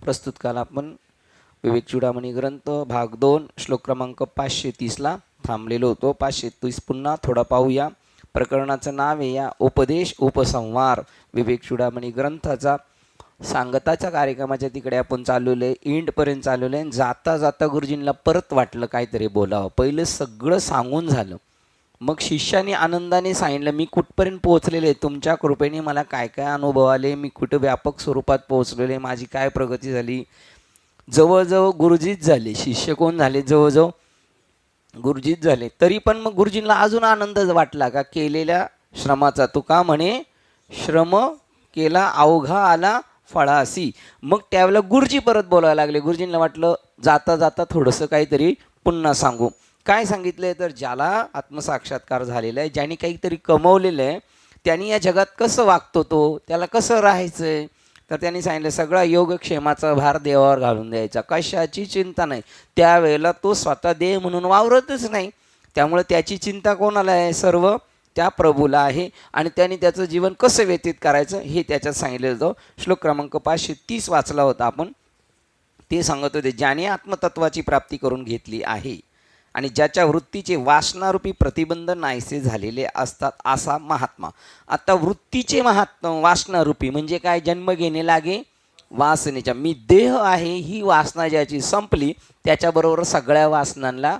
प्रस्तुत काल आपण विवेक चूडामणी ग्रंथ भाग 2 श्लोक क्रमांक 530ला थांबलेलो होतो. 530 पुन्हा थोडा पाहूया. प्रकरणाचं नाव आहे या उपदेश उपसंहार. विवेक चूडामणी ग्रंथाचा सांगताच्या कार्यक्रमाच्या तिकडे आपण चालवलं आहे, एंडपर्यंत चालवलं आहे. जाता जाता गुरुजींना परत वाटलं काहीतरी बोलावं. पहिलं सगळं सांगून झालं, मग शिष्याने आनंदाने सांगितलं मी कुठपर्यंत पोहोचलेले, तुमच्या कृपेने मला काय काय अनुभव आले, मी कुठं व्यापक स्वरूपात पोहोचलेले, माझी काय प्रगती झाली. जवळजवळ गुरुजीच झाले. शिष्य कोण झाले? जवळजवळ गुरुजीच झाले. तरी पण मग गुरुजींना अजून आनंद वाटला का केलेल्या श्रमाचा. तुका म्हणे श्रम केला अवघा आला फळासी. मग त्यावेळेला गुरुजी परत बोलायला लागले. गुरुजींना वाटलं जाता जाता थोडंसं काहीतरी पुन्हा सांगू. काय सांगितलंय तर ज्याला आत्मसाक्षात्कार झालेला आहे, ज्यांनी काहीतरी कमवलेलं आहे, त्यांनी या जगात कसं वागतो, तो त्याला कसं राहायचं आहे, तर त्यांनी सांगितलं सगळा योगक्षेमाचा भार देवावर घालून द्यायचा, कशाची चिंता नाही. त्यावेळेला तो स्वतः देह म्हणून वावरतच नाही, त्यामुळे त्याची चिंता कोणाला आहे? सर्व त्या प्रभूला आहे. आणि त्यांनी त्याचं जीवन कसं व्यतीत करायचं हे त्याच्यात सांगितलं होतं. श्लोक क्रमांक 530 वाचला होता आपण. ते सांगत होते ज्याने आत्मतत्वाची प्राप्ती करून घेतली आहे आणि ज्याच्या वृत्तीचे वासनारूपी प्रतिबंध नाहीसे झालेले असतात असा महात्मा. आता वृत्तीचे महात्मा वासनारूपी म्हणजे काय? जन्म घेणे लागे वासनेच्या. मी देह आहे ही वासना ज्याची संपली, त्याच्याबरोबर सगळ्या वासनांना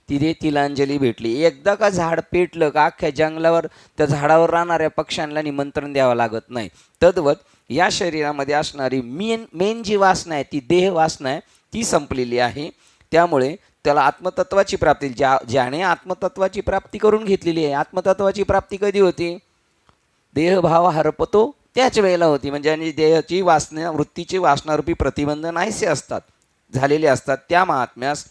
तिथे तिलांजली भेटली. एकदा का झाड पेटलं का अख्ख्या जंगलावर त्या झाडावर राहणाऱ्या पक्ष्यांना निमंत्रण द्यावं लागत नाही. तद्वत या शरीरामध्ये असणारी मेन जी वासना आहे ती देह वासना आहे, ती संपलेली आहे. त्यामुळे त्याला आत्मतत्वाची प्राप्ती, ज्याने आत्मतत्वाची प्राप्ती करून घेतलेली आहे. आत्मतत्वाची प्राप्ती कधी होती? देहभाव हरपतो त्याच वेळेला होती. म्हणजे आणि देहाची वासना वृत्तीची वासनारूपी प्रतिबंध नाहीसे असतात, झालेले असतात. त्या महात्म्यास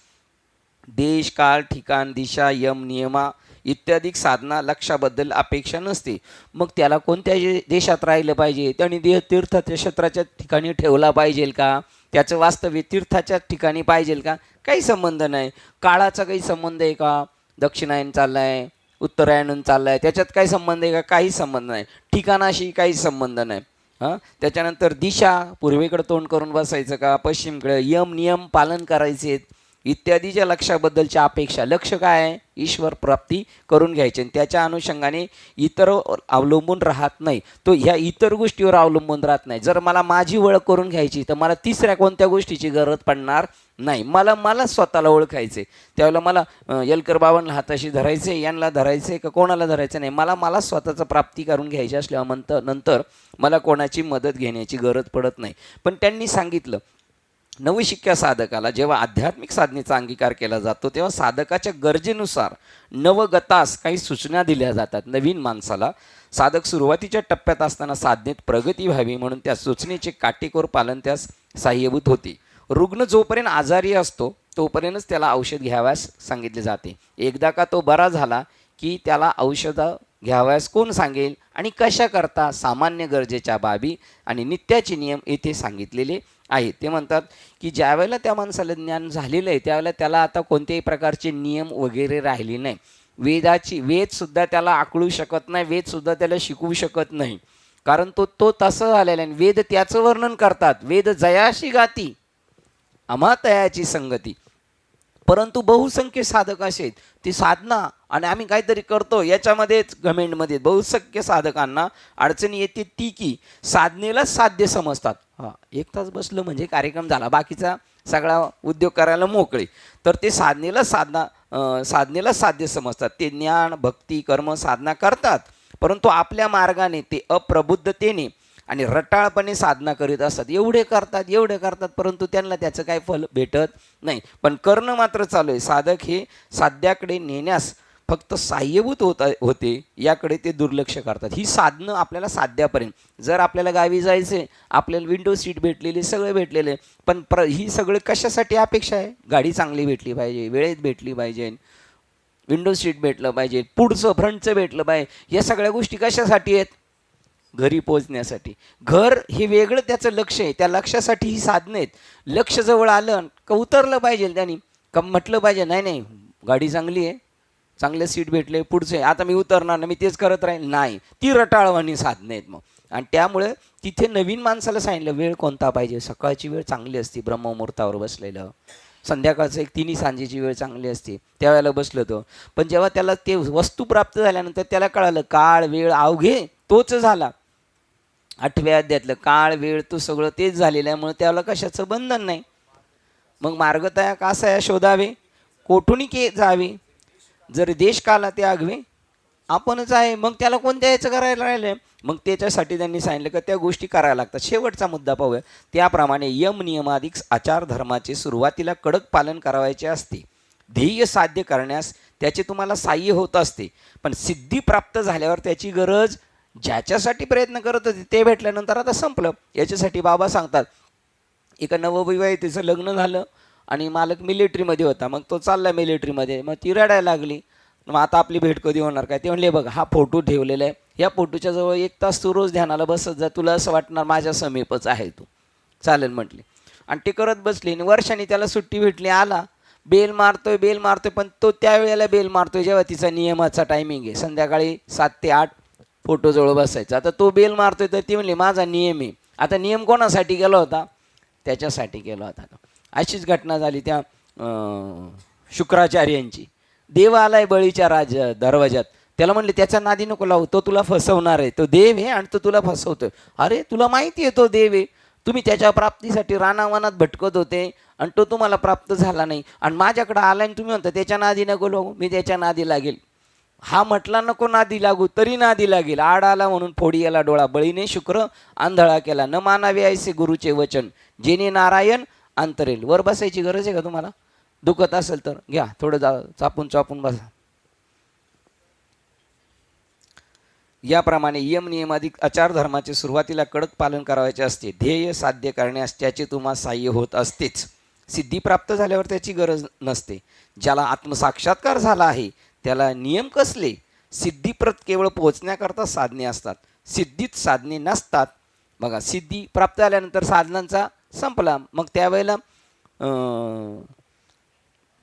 देश काळ ठिकाण दिशा यम नियमा इत्यादी साधना लक्षाबद्दल अपेक्षा नसते. मग त्याला कोणत्या देशात राहिलं पाहिजे? त्याने देह तीर्थक्षेत्राच्या ठिकाणी ठेवला पाहिजे का? त्याचं वास्तव्य तीर्थाच्या ठिकाणी पाहिजे का? काही संबंध नाही. काळाचा काही संबंध आहे का? दक्षिणायन चालला आहे, उत्तरायण चालला आहे, त्याच्यात काही संबंध आहे का? काही संबंध नाही. ठिकाणाशी काही संबंध नाही. त्याच्यानंतर दिशा, पूर्वेकडे तोंड करून बसायचं का पश्चिमकडे, यम नियम पालन करायचे इत्यादीच्या लक्षाबद्दलच्या अपेक्षा. लक्ष काय आहे? ईश्वर प्राप्ती करून घ्यायची. आणि त्याच्या अनुषंगाने इतर अवलंबून राहत नाही. तो ह्या इतर गोष्टीवर अवलंबून राहत नाही. जर मला माझी ओळख करून घ्यायची तर मला तिसऱ्या कोणत्या गोष्टीची गरज पडणार नाही. मला स्वतःला ओळखायचे. त्यावेळेला मला येलकर बाबांना हाताशी धरायचे, यांना धरायचे का कोणाला धरायचं नाही. मला स्वतःचं प्राप्ती करून घ्यायची असल्यानंतर नंतर मला कोणाची मदत घेण्याची गरज पडत नाही. पण त्यांनी सांगितलं नवशिक्या साधकाला जेव्हा आध्यात्मिक साधनेचा अंगीकार केला जातो तेव्हा साधकाच्या गरजेनुसार नवगतास काही सूचना दिल्या जातात. नवीन माणसाला साधक सुरुवातीच्या टप्प्यात असताना साधनेत प्रगती व्हावी म्हणून त्या सूचनेचे काटेकोर पालन त्यास सहाय्यभूत होते. रुग्ण जोपर्यंत आजारी असतो तोपर्यंतच त्याला औषध घ्यावयास सांगितले जाते. एकदा का तो बरा झाला की त्याला औषधं घ्यावयास कोण सांगेल आणि कशा करता? सामान्य गरजेच्या बाबी आणि नित्याचे नियम येथे सांगितलेले आहेत. ते म्हणतात की ज्यावेळेला त्या माणसाला ज्ञान झालेलं आहे त्यावेळेला त्याला आता कोणत्याही प्रकारचे नियम वगैरे राहिले नाही. वेदसुद्धा त्याला आकळू शकत नाही, वेदसुद्धा त्याला शिकवू शकत नाही, कारण तो तसं झालेला आहे. वेद त्याचं वर्णन करतात. वेद जयाशी गाती अमातयाची संगती. परंतु बहुसंख्य साधक असे आहेत ती साधना आणि आम्ही काहीतरी करतो याच्यामध्येच घमेंडमध्ये बहुसंख्य साधकांना अडचणी येते ती की साधनेला साध्य समजतात. एक तास बसलं म्हणजे कार्यक्रम झाला, बाकीचा सगळा उद्योग करायला मोकळे. तर ते साधनेला साध्य समजतात. ते ज्ञान भक्ती कर्म साधना करतात, परंतु आपल्या मार्गाने ते अप्रबुद्धतेने आणि रटाळपणे साधना करीत असतात. एवढे करतात परंतु त्यांना त्याचं काही फल भेटत नाही. पण करणं मात्र चालू आहे. साधक हे साध्याकडे नेण्यास फक्त सहाय्यभूत होते याकडे ते दुर्लक्ष करतात. ही साधनं आपल्याला साध्यापर्यंत. जर आपल्याला गावी जायचे, आपल्याला विंडो सीट भेटलेली, सगळे भेटलेले, पण ही सगळं कशासाठी अपेक्षा आहे? गाडी चांगली भेटली पाहिजे, वेळेत भेटली पाहिजे, विंडो सीट भेटलं पाहिजे, पुढचं फ्रंटचं भेटलं पाहिजे. या सगळ्या गोष्टी कशासाठी आहेत? घरी पोहोचण्यासाठी. घर हे वेगळं त्याचं लक्ष आहे, त्या लक्षासाठी ही साधनं आहेत. लक्ष जवळ आलं का उतरलं पाहिजे त्यांनी, का म्हटलं पाहिजे नाही गाडी चांगली आहे, चांगले सीट भेटले, पुढचे आता मी उतरणार नाही, मी तेच करत राहील. नाही, ती रटाळवाणी साधनं आहेत. मग आणि त्यामुळे तिथे नवीन माणसाला सांगितलं वेळ कोणता पाहिजे. सकाळची वेळ चांगली असते ब्रह्ममुहूर्तावर बसलेलं, संध्याकाळचं एक तिन्ही सांजेची वेळ चांगली असते, त्यावेळेला बसलं तो. पण जेव्हा त्याला ते वस्तू प्राप्त झाल्यानंतर त्याला कळालं काळ वेळ अवघे तोच झाला. 8व्या अध्यायातलं काळ वेळ तो सगळं तेच झालेलं आहे, म्हणून त्याला कशाचं बंधन नाही. मग मार्ग तया कासाया शोधावे, कोठून के जावे, जर देश काला ते आगवे आपणच आहे. मग त्याला कोणत्या याचं करायला राहिलं. मग त्याच्यासाठी त्यांनी सांगितलं की त्या गोष्टी करायला लागतात. शेवटचा मुद्दा पाहूया. त्याप्रमाणे यम नियमाधिक आचार धर्माचे सुरुवातीला कडक पालन करायचे असते. ध्येय साध्य करण्यास त्याचे तुम्हाला साह्य होत असते, पण सिद्धी प्राप्त झाल्यावर त्याची गरज ज्याच्यासाठी प्रयत्न करत होते ते भेटल्यानंतर आता संपलं. याच्यासाठी बाबा सांगतात एका नवविवाहितेचं लग्न झालं आणि मालक मिलिटरीमध्ये होता. मग तो चालला मिलिटरीमध्ये, मग ती रडायला लागली. मग आता आपली भेट कधी होणार काय. ते म्हणले बघ हा फोटो ठेवलेला आहे, या फोटोच्या जवळ 1 तास तू रोज ध्यानाला बसत जा, तुला असं वाटणार माझ्या समीपच आहे तू. चालेल म्हटले आणि ते करत बसले. आणि वर्षांनी त्याला सुट्टी भेटली, आला बेल मारतोय पण तो त्यावेळेला बेल मारतोय जेव्हा तिचा नियमाचा टायमिंग आहे, संध्याकाळी 7 ते 8 फोटोजवळ बसायचा. आता तो बेल मारतोय तर ती म्हणली माझा नियम आहे. आता नियम कोणासाठी केला होता, त्याच्यासाठी केला होता. अशीच घटना झाली त्या शुक्राचार्यांची. देव आलाय बळीच्या दरवाजात, त्याला म्हणले त्याच्या नादी नको लावू, तो तुला फसवणार आहे, तो देव आहे आणि तो तुला फसवतोय. अरे तुला माहिती आहे तो देव आहे, तुम्ही त्याच्या प्राप्तीसाठी रानावनात भटकत होते आणि तो तुम्हाला प्राप्त झाला नाही आणि माझ्याकडे आला आणि तुम्ही म्हणता त्याच्या नादी नको लागू, मी त्याच्या नादी लागेल. हा म्हटला नको नादी लागू तरी नादी लागेल. आड आला म्हणून फोडी याला डोळा, बळीने शुक्र आंधळा केला, न मानावे ऐसे गुरुचे वचन, जेणे नारायण अंतरेल. वर बसायची गरज आहे का तुम्हाला, दुखत असेल तर घ्या थोडं चापून बसा. याप्रमाणे यम नियमाधिक आचार धर्माचे सुरुवातीला कडक पालन करायचे असते. ध्येय साध्य करण्यास त्याचे तुम्हाला साह्य होत असतेच. सिद्धी प्राप्त झाल्यावर त्याची गरज नसते. ज्याला आत्मसाक्षात्कार झाला आहे त्याला नियम कसले. सिद्धीप्रत केवळ पोहोचण्याकरता साधने असतात, सिद्धीत साधने नसतात. बघा सिद्धी प्राप्त झाल्यानंतर साधनांचा संपला, मग त्यावेळेला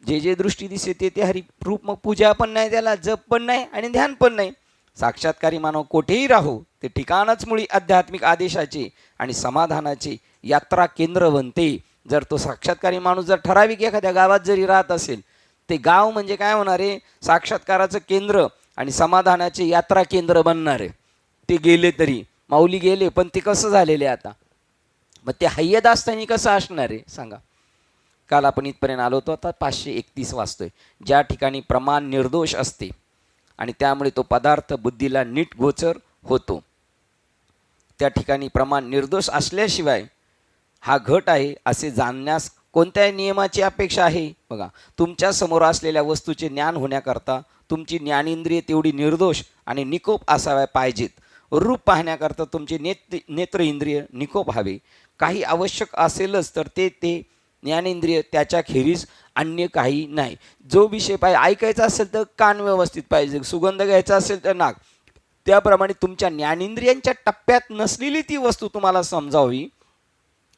जे दृष्टी दिसते ते हरिरूप, मग पूजा पण नाही, त्याला जप पण नाही आणि ध्यान पण नाही. साक्षात्कारी मानव कोठेही राहू ते ठिकाणच मुळी आध्यात्मिक आदेशाचे आणि समाधानाचे यात्रा केंद्र बनते. जर तो साक्षात्कारी माणूस जर ठराविक एखाद्या गावात जरी राहत असेल, ते गाव म्हणजे काय होणार आहे, साक्षात्काराचं केंद्र आणि समाधानाचे यात्रा केंद्र बनणार आहे. ते गेले तरी माऊली गेले, पण ते कसं झालेले आता, मग ते हय्यत असताना कसं असणार आहे सांगा. काल आपण इथपर्यंत आलो होतो, आता 531 वाचतोय. ज्या ठिकाणी प्रमाण निर्दोष असते आणि त्यामुळे तो पदार्थ बुद्धीला नीट गोचर होतो, त्या ठिकाणी प्रमाण निर्दोष असल्याशिवाय हा घट आहे असे जाणण्यास कोणत्याही नियमाची अपेक्षा आहे. बघा तुमच्या समोर असलेल्या वस्तूचे ज्ञान होण्याकरता तुमची ज्ञानेंद्रिय तेवढी निर्दोष आणि निकोप असाव्या पाहिजेत. रूप पाहण्याकरता तुमचे नेत्र इंद्रिय निकोप हवे. काही आवश्यक असेलच तर ते ज्ञानेंद्रिय, त्याच्या खेरीज अन्य काही नाही. जो विषय पाहिजे ऐकायचा असेल तर कान व्यवस्थित पाहिजे, सुगंध घ्यायचा असेल तर नाक. त्याप्रमाणे तुमच्या ज्ञानेंद्रियांच्या टप्प्यात नसलेली ती वस्तू तुम्हाला समजावी,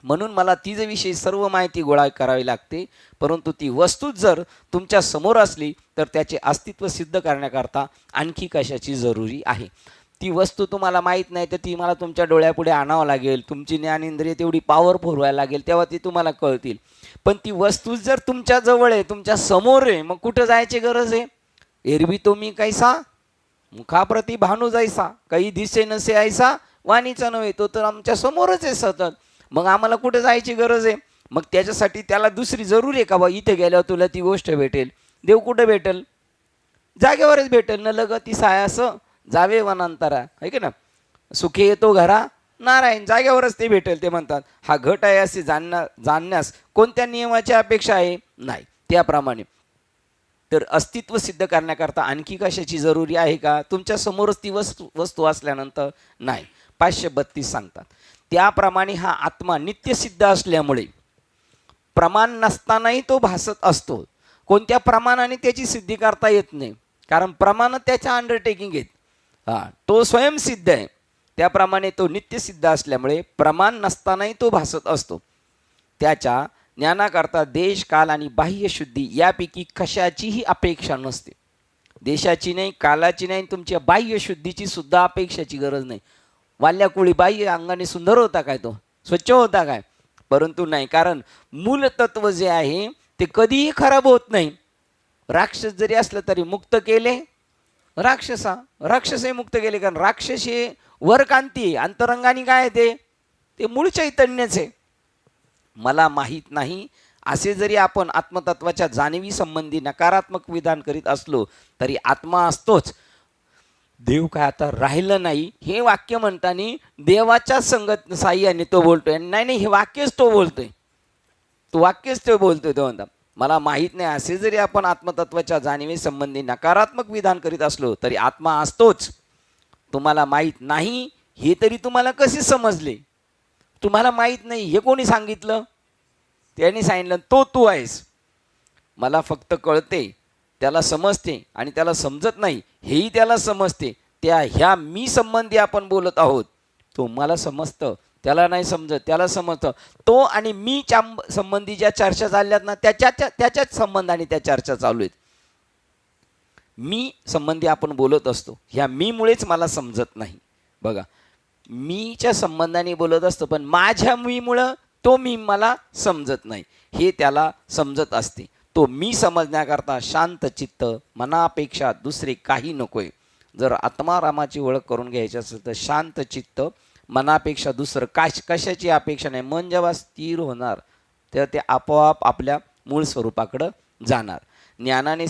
म्हणून मला तिच्याविषयी सर्व माहिती गोळा करावी लागते. परंतु ती वस्तूच जर तुमच्या समोर असली तर त्याचे अस्तित्व सिद्ध करण्याकरता आणखी कशाची जरुरी आहे. ती वस्तू तुम्हाला माहीत नाही तर ती मला तुमच्या डोळ्यापुढे आणावं लागेल, तुमची ज्ञानेंद्रिय तेवढी पॉवरफुल व्हायला लागेल, तेव्हा ती तुम्हाला कळतील. पण ती वस्तू जर तुमच्या जवळ आहे, तुमच्या समोर आहे, मग कुठं जायची गरज आहे. एरवी तो मी कैसा मुखाप्रती भानू जायसा, काही दिसे नसे ऐसा वाणीचा नव्हे, तो तर आमच्या समोरच आहे सतत. मग आम्हाला कुठे जायची गरज आहे. मग त्याच्यासाठी त्याला दुसरी जरूर आहे का बा इथे गेल्यावर तुला ती गोष्ट भेटेल. देव कुठे भेटेल, जागेवरच भेटेल. न लगती सायास जावे वनांतरा, आहे की ना, सुखे येतो घरा नारायण, जागेवरच ते भेटेल. ते म्हणतात हा घट आहे असे जाणण्यास कोणत्या नियमाची अपेक्षा आहे नाही. त्याप्रमाणे तर अस्तित्व सिद्ध करण्याकरता आणखी कशाची जरुरी आहे का, तुमच्या समोरच ती वस्तू असल्यानंतर नाही. 532 सांगतात त्याप्रमाणे हा आत्मा नित्यसिद्ध असल्यामुळे प्रमाण नसतानाही तो भासत असतो. कोणत्या प्रमाणाने त्याची सिद्धी करता येत नाही, कारण प्रमाण त्याच्या अंडरटेकिंग आहेत. तो स्वयंसिद्ध आहे. त्याप्रमाणे तो नित्यसिद्ध असल्यामुळे प्रमाण नसतानाही तो भासत असतो. त्याच्या ज्ञानाकरता देश काल आणि बाह्य शुद्धी यापैकी कशाचीही अपेक्षा नसते. देशाची नाही, कालाची नाही, तुमच्या बाह्य शुद्धीची सुद्धा अपेक्षाची गरज नाही. वाल्या कोळी बाई अंगाने सुंदर होता काय, तो स्वच्छ होता काय? परंतु नाही, कारण मूलतत्व जे आहे ते कधीही खराब होत नाही. राक्षस जरी असलं तरी मुक्त केले राक्षसही मुक्त केले, कारण राक्षस हे वरकांती आहे, अंतरंगाने काय आहे ते मूळ चैतन्यच आहे. मला माहीत नाही असे जरी आपण आत्मतत्वाच्या जाणीवी संबंधी नकारात्मक विधान करीत असलो तरी आत्मा असतोच. देव काय आता राहिलं नाही हे वाक्य म्हणताना देवाच्या संगत साह्याने तो बोलतोय. नाही, हे वाक्यच तो बोलतोय, तो म्हणता मला माहीत नाही असे जरी आपण आत्मतत्वाच्या जाणीवे संबंधी नकारात्मक विधान करीत असलो तरी आत्मा असतोच. तुम्हाला माहीत नाही हे तरी तुम्हाला कसे समजले? तुम्हाला माहीत नाही हे कोणी सांगितलं? त्यांनी सांगितलं तो तू आहेस. मला फक्त कळते, त्याला समजते आणि त्याला समजत नाही हेही त्याला समजते. ह्या मी संबंधी आपण बोलत आहोत. तो मला समजतं, त्याला नाही समजत, त्याला समजतं. तो आणि मीच्या संबंधी ज्या चर्चा चालल्यात ना त्याच्याच संबंधाने त्या चर्चा चालू आहेत. मी संबंधी आपण बोलत असतो, ह्या मीमुळेच मला समजत नाही. बघा, मीच्या संबंधाने बोलत असतो पण माझ्या मीमुळं तो मी मला समजत नाही हे त्याला समजत असते. तो मी समजण्याकरता शांत चित्त, मनापेक्षा दुसरे काही नकोय. जर आत्मारामाची ओळख करून घ्यायची असेल तर शांत चित्त, मनापेक्षा दुसरं कशाची अपेक्षा नाही. मन जेव्हा स्थिर होणार तेव्हा ते आपोआप आपल्या मूळ स्वरूपाकडं जाणार. ज्ञान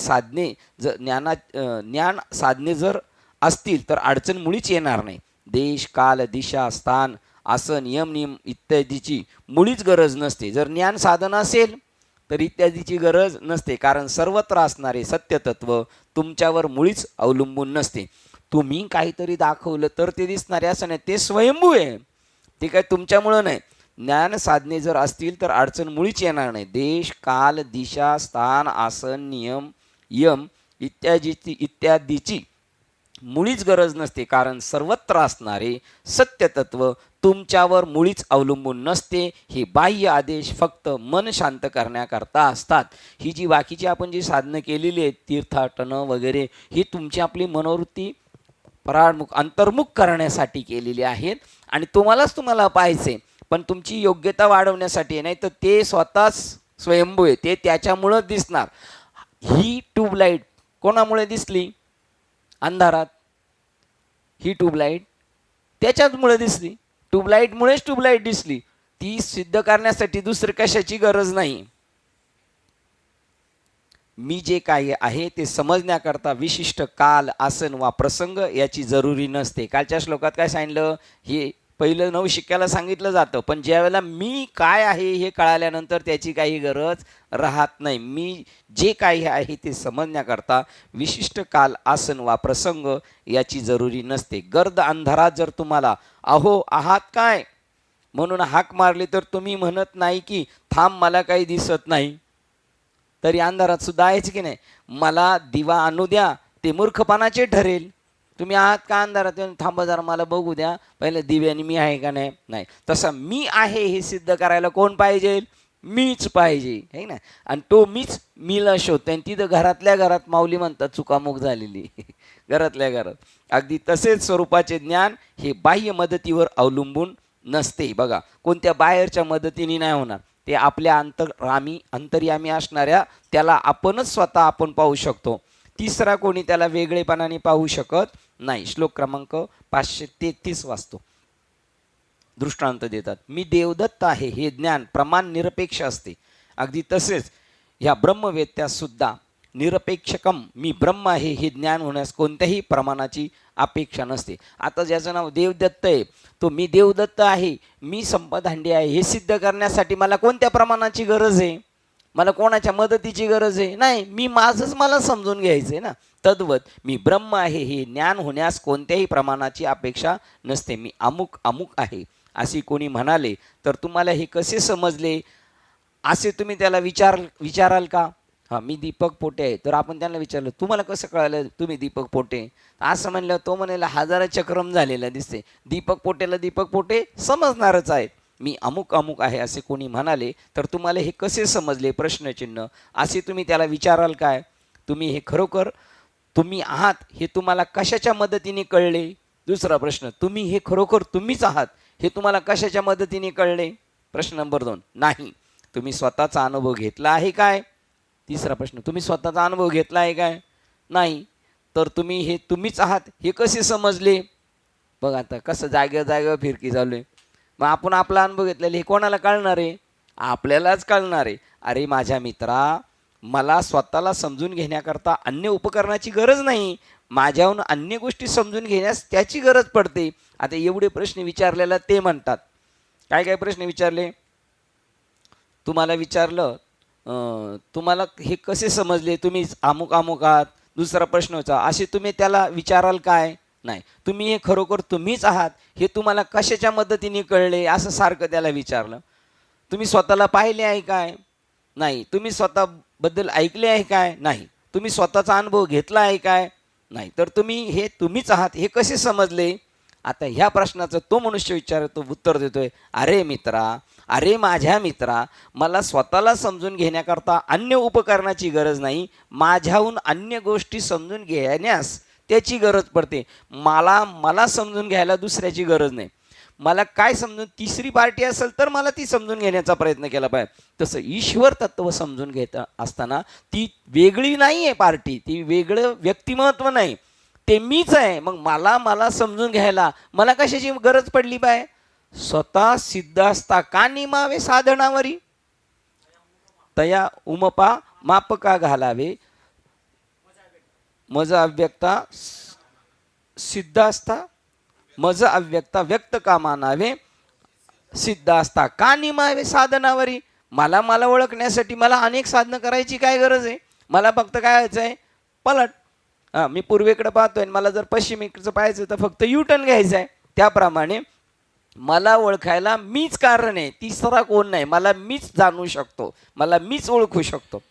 साधने जर असतील तर अडचण मुळीच येणार नाही. देश, काल, दिशा, स्थान, आसन, नियम इत्यादीची मुळीच गरज नसते. जर ज्ञान साधन असेल तर इत्यादीची गरज नसते, कारण सर्वत्र असणारे सत्यतत्व तुमच्यावर मुळीच अवलंबून नसते. तुम्ही काहीतरी दाखवलं तर ते दिसणारे असं नाही, ते स्वयंभू आहे, ते काय तुमच्यामुळं नाही. ज्ञान साधने जर असतील तर अडचण मुळीच येणार नाही. देश, काल, दिशा, स्थान, आसन, नियम यम इत्यादीची मुळीच गरज नसते, कारण सर्वत्र असणारे सत्यतत्व तुमच्यावर मुळीच अवलंबून नसते. हे बाह्य आदेश फक्त मन शांत करण्याकरता असतात. ही जी बाकीची आपण जी साधनं केलेली आहेत, तीर्थाटन वगैरे, ही तुमची आपली मनोवृत्ती परामुख अंतर्मुख करण्यासाठी केलेली आहेत आणि तुम्हाला पाहायचे, पण तुमची योग्यता वाढवण्यासाठी नाही, तर ते स्वतःच स्वयंभू आहे, ते त्याच्यामुळं दिसणार. ही ट्यूबलाईट कोणामुळे दिसली अंधारात? ही ट्यूबलाईट त्याच्याचमुळे दिसली, ट्यूबलाईटमुळेच ट्यूबलाईट दिसली. ती सिद्ध करण्यासाठी दुसरं कशाची गरज नाही. मी जे काही आहे ते समजण्याकरता विशिष्ट काल, आसन वा प्रसंग याची जरुरी नसते. कालच्या श्लोकात काय सांगितलं? हे पहिलं नवशिक्याला सांगितलं जातं, पण ज्यावेळेला मी काय आहे हे कळाल्यानंतर त्याची काही गरज राहत नाही. मी जे काही आहे ते समजण्याकरता विशिष्ट काल, आसन वा प्रसंग याची जरुरी नसते. गर्द अंधारात जर तुम्हाला अहो आहात काय म्हणून हाक मारली तर तुम्ही म्हणत नाही की थांब मला काही दिसत नाही, तरी अंधारात सुद्धा आहेच की नाही. मला दिवा आणू द्या, ते मूर्खपणाचे ठरेल. तुम्ही आहात का अंधारात? थांबा जरा मला बघू द्या पहिले दिव्याने मी आहे का नाही. नाही, तसं मी आहे हे सिद्ध करायला कोण पाहिजे? मीच पाहिजे, है ना. आणि तो मीच मीला शोधतो. आणि तिथं घरातल्या घरात माऊली म्हणतात चुकामुक झालेली घरातल्या घरात. अगदी तसेच स्वरूपाचे ज्ञान हे बाह्य मदतीवर अवलंबून नसते. बघा, कोणत्या बाहेरच्या मदतीने नाही होणार, ते आपल्या अंतर्यामी असणाऱ्या त्याला आपणच स्वतः आपण पाहू शकतो. तिसरा कोणी त्याला वेगळेपणाने पाहू शकत नाही. श्लोक क्रमांक 533 वाचतो. दृष्टांत देतात. मी देवदत्त आहे हे ज्ञान प्रमाण निरपेक्ष असते. अगदी तसेच ह्या ब्रह्मवेत्यास सुद्धा निरपेक्षकम मी ब्रह्म आहे हे ज्ञान होण्यास कोणत्याही प्रमाणाची अपेक्षा नसते. आता ज्याचं नाव देवदत्त आहे तो मी देवदत्त आहे, मी संपदांडी आहे हे सिद्ध करण्यासाठी मला कोणत्या प्रमाणाची गरज आहे? मला कोणाच्या मदतीची गरज आहे? नाही, मी माझंच मला समजून घ्यायचं आहे ना. तद्वत मी ब्रह्म आहे हे ज्ञान होण्यास कोणत्याही प्रमाणाची अपेक्षा नसते. मी अमुक अमुक आहे असे कोणी म्हणाले तर तुम्हाला हे कसे समजले असे तुम्ही त्याला विचाराल का? हां, मी दीपक पोटे आहे. तर आपण त्यांना विचारलं तुम्हाला कसं कळालं तुम्ही दीपक पोटे? असं म्हणलं तो म्हणाला हजाराच्या क्रम झालेला दिसते. दीपक पोटेला दीपक पोटे समजणारच आहेत. मी अमुक अमुक आहे असे कोणी म्हणाले तर तुम्हाला हे कसे समजले? प्रश्नचिन्ह. असे तुम्ही त्याला विचाराल काय? तुम्ही हे खरोखर तुम्ही आहात हे तुम्हाला कशाच्या मदतीने कळले? दुसरा प्रश्न, तुम्ही हे खरोखर तुम्हीच आहात हे तुम्हाला कशाच्या मदतीने कळले? प्रश्न नंबर 2, नाही. तुम्ही स्वतःचा अनुभव घेतला आहे काय? तिसरा प्रश्न, तुम्ही स्वतःचा अनुभव घेतला आहे काय? नाही. तर तुम्ही हे तुम्हीच आहात हे कसे समजले? बघ आता कसं जागेवर फिरकी चालू आहे. मग आपण आपला अनुभव घेतलेला हे कोणाला कळणार आहे? आपल्यालाच कळणार आहे. अरे माझ्या मित्रा, मला स्वतःला समजून घेण्याकरता अन्य उपकरणाची गरज नाही, माझ्याहून अन्य गोष्टी समजून घेण्यास त्याची गरज पडते. आता एवढे प्रश्न विचारलेला ते म्हणतात. काय काय प्रश्न विचारले? तुम्हाला विचारलं तुम्हाला हे कसे समजले? तुम्ही अमुक अमुक आहात. दुसरा प्रश्न होता, असे तुम्ही त्याला विचाराल काय? नाही. तुम्ही हे खरोखर तुम्हीच आहात हे तुम्हाला कशाच्या मदतीने कळले? असं सारखं त्याला विचारलं. तुम्ही स्वतःला पाहिले आहे काय? नाही. तुम्ही स्वतःबद्दल ऐकले आहे काय? नाही. तुम्ही स्वतःचा अनुभव घेतला आहे काय? नाही. तर तुम्ही हे तुम्हीच आहात हे कसे समजले? आता ह्या प्रश्नाचं तो मनुष्य विचारतो, उत्तर देतोय, अरे मित्रा, अरे माझ्या मित्रा, मला स्वतःला समजून घेण्याकरता अन्य उपकरणाची गरज नाही, माझ्याहून अन्य गोष्टी समजून घेण्यास त्याची गरज पडते. मला समजून घ्यायला दुसऱ्याची गरज नाही. मला काय समजून, तिसरी पार्टी असेल तर मला ती समजून घेण्याचा प्रयत्न केला पाहिजे. तसं ईश्वर तत्व समजून घेत असताना ती वेगळी नाही आहे पार्टी, ती वेगळं व्यक्तिमत्व नाही, ते मीच आहे. मग मला समजून घ्यायला मला कशाची गरज पडली पाहिजे? स्वतः सिद्ध असता का निमावे साधनावरी, तया उमपा मापका घालावे, मज अव्यक्ता सिद्ध असता, मज अव्यक्ता व्यक्त का मानावे, सिद्ध असता का निमावे साधनावरी. मला ओळखण्यासाठी मला अनेक साधनं करायची काय गरज आहे? मला फक्त काय व्हायचं आहे? पलट. मी पूर्वेकडे पाहतोय, मला जर पश्चिमेकडचं पाहायचं तर फक्त युटर्न घ्यायचं आहे. त्याप्रमाणे मला ओळखायला मीच कारण आहे, तिसरा कोण नाही. मला मीच जाणू शकतो, मला मीच ओळखू शकतो.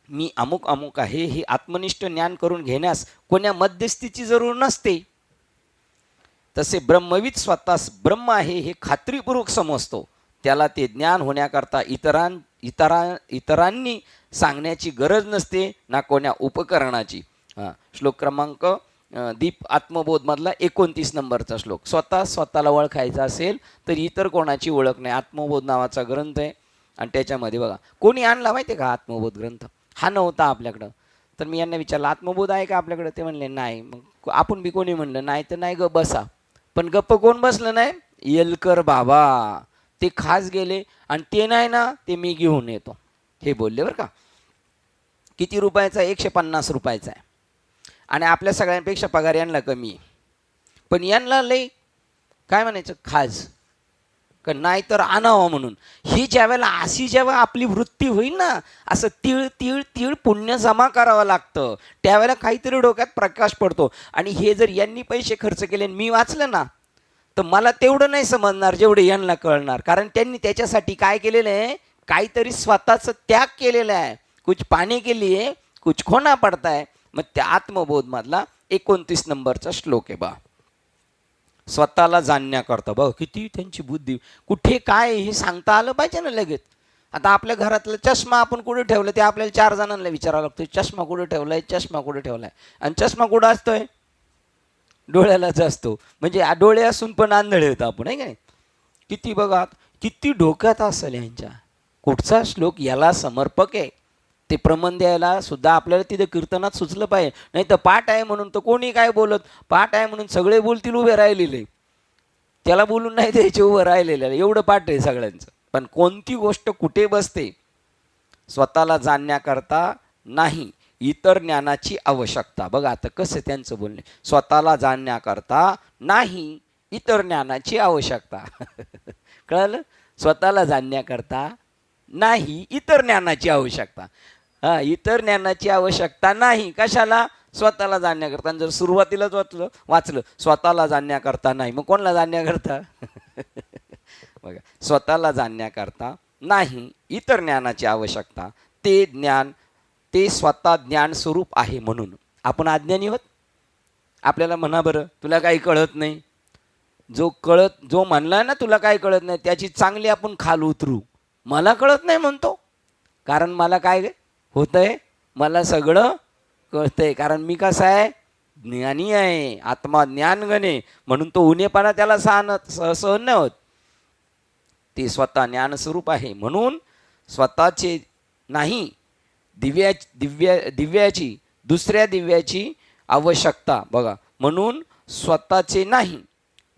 मी अमुक अमुक आहे हे आत्मनिष्ठ ज्ञान करून घेण्यास कोण्या मध्यस्थीची जरूर नसते. तसे ब्रह्मविद स्वतःस ब्रह्म आहे हे खात्रीपूर्वक समजतो. त्याला ते ज्ञान होण्याकरता इतरांनी सांगण्याची गरज नसते, ना कोण्या उपकरणाची. श्लोक क्रमांक दीप आत्मबोधमधला 29 नंबरचा श्लोक. स्वतःला ओळखायचा असेल तर इतर कोणाची ओळख नाही. आत्मबोध नावाचा ग्रंथ आहे आणि त्याच्यामध्ये बघा, कोणी आणला माहिती आहे का आत्मबोध ग्रंथ? हा नव्हता आपल्याकडं. तर मी यांना विचारलं, आत्मबोध आहे का आपल्याकडं? ते म्हणले नाही. मग आपण बी कोणी म्हणलं नाही तर नाही, ग बसा. पण गप्प कोण बसलं नाही? येलकर बाबा. ते खास गेले आणि ते नाही ना, ते मी घेऊन येतो हे बोलले बरं का. किती रुपयाचा? 150 रुपयाचा आहे. आणि आपल्या सगळ्यांपेक्षा पगार यांना कमी आहे, पण यांना लई काय म्हणायचं, खाज का नाही तर आणावं म्हणून. ही ज्यावेळेला अशी जेव्हा आपली वृत्ती होईल ना, असं तीळ तीळ तीळ पुण्य जमा करावं लागतं, त्यावेळेला काहीतरी डोक्यात प्रकाश पडतो. आणि हे जर यांनी पैसे खर्च केले आणि मी वाचलं ना, तर मला तेवढं नाही समजणार जेवढे यांना कळणार. कारण त्यांनी त्याच्यासाठी काय केलेलं आहे? काहीतरी स्वतःचं त्याग केलेलं आहे. कुछ पाने के लिए कुछ खोना पडता है. मग त्या आत्मबोधमधला 29 नंबरचा श्लोक आहे बा. स्वतःला जाणण्याकरता बघ किती त्यांची बुद्धी, कुठे काय हे सांगता आलं पाहिजे ना लगेच. आता आपल्या घरातला चष्मा आपण कुठे ठेवलं ते आपल्याला 4 जणांना विचारावं लागतं, चष्मा कुठे ठेवलाय, चष्मा कुठे ठेवलाय. आणि चष्मा कुठं असतोय? डोळ्यालाच असतो. म्हणजे डोळे असून पण आंधळे होतो आपण, आहे का नाही? किती बघा, किती डोक्यात असेल यांच्या. कुठचा श्लोक याला समर्पक आहे. ते प्रमाण द्यायला सुद्धा आपल्याला तिथे कीर्तनात सुचलं पाहिजे. नाही तर पाठ आहे म्हणून तर कोणी काय बोलत, पाठ आहे म्हणून सगळे बोलतील उभे राहिलेले, त्याला बोलून नाही द्यायचे उभं राहिलेले, एवढं पाठ आहे सगळ्यांचं. पण कोणती गोष्ट कुठे बसते? स्वतःला जाणण्याकरता नाही, इतर ज्ञानाची आवश्यकता. बघा आता कसं त्यांचं बोलणे, स्वतःला जाणण्याकरता नाही, इतर ज्ञानाची आवश्यकता. कळलं? स्वतःला जाणण्याकरता नाही, इतर ज्ञानाची आवश्यकता. इतर ज्ञानाची आवश्यकता नाही. कशाला? स्वतःला जाणण्याकरता. जर सुरुवातीलाच वाचलं स्वतःला जाणण्याकरता नाही, मग कोणाला जाणण्याकरता? बघा, स्वतःला जाणण्याकरता नाही, इतर ज्ञानाची आवश्यकता. ते ज्ञान ते स्वतः ज्ञान स्वरूप आहे म्हणून आपण अज्ञानी आहोत. आपल्याला म्हणा बरं, तुला काही कळत नाही. जो म्हणला ना तुला काही कळत नाही, त्याची चांगली आपण खाल उतरू. मला कळत नाही म्हणतो, कारण मला काय होतंय? मला सगळं कळतंय. कारण मी कसा आहे? ज्ञानी आहे, आत्मा ज्ञानगण आहे, म्हणून तो उन्हेपणा त्याला सहन नाही होत. ते स्वतः ज्ञानस्वरूप आहे, म्हणून स्वतःचे नाही दिव्याची दुसऱ्या दिव्याची आवश्यकता. बघा, म्हणून स्वतःचे नाही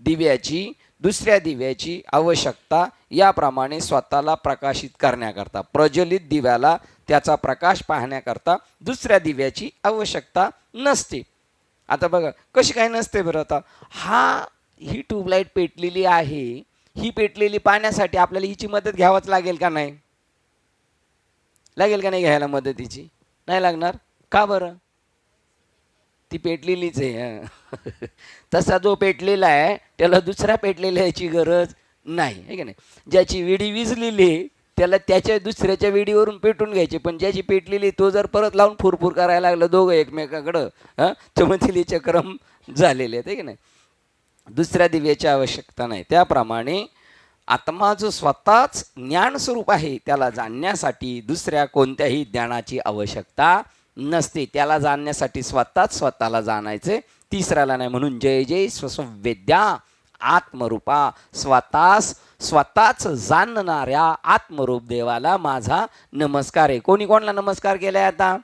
दिव्याची दुसऱ्या दिव्याची आवश्यकता. याप्रमाणे स्वतःला प्रकाशित करण्याकरता, प्रज्वलित दिव्याला त्याचा प्रकाश पाहण्याकरता दुसऱ्या दिव्याची आवश्यकता नसते. आता बघा कशी काय नसते बरं. आता ही ट्यूबलाईट पेटलेली आहे, ही पेटलेली पाहण्यासाठी आपल्याला हिची मदत घ्यावाच लागेल का नाही? लागेल का नाही घ्यायला मदतीची? नाही लागणार. का बरं? ती पेटलेलीच आहे. तसा जो पेटलेला आहे त्याला दुसऱ्या पेटलेल्याची गरज नाही, आहे की नाही? ज्याची विडी विजलेली त्याला त्याच्या दुसऱ्याच्या विडीवरून पेटून घ्यायची, पण ज्याची पेटलेली तो जर परत लावून फुरफुर करायला लागलं दोघं एकमेकाकडं, चमथिली चक्रम झालेले आहेत, आहे की नाही? दुसऱ्या दिव्याची आवश्यकता नाही. त्याप्रमाणे आत्मा जो स्वतःच ज्ञानस्वरूप आहे त्याला जाणण्यासाठी दुसऱ्या कोणत्याही ज्ञानाची आवश्यकता नसते. त्याला जाणण्यासाठी स्वतःच स्वतःला जाणायचे, तिसऱ्याला नाही. म्हणून जय जय स्वसंवेद्या आत्मरूपा, स्वतःच जाणणाऱ्या आत्मरूप देवाला माझा नमस्कार आहे. कोणी कोणाला नमस्कार केलाय आता?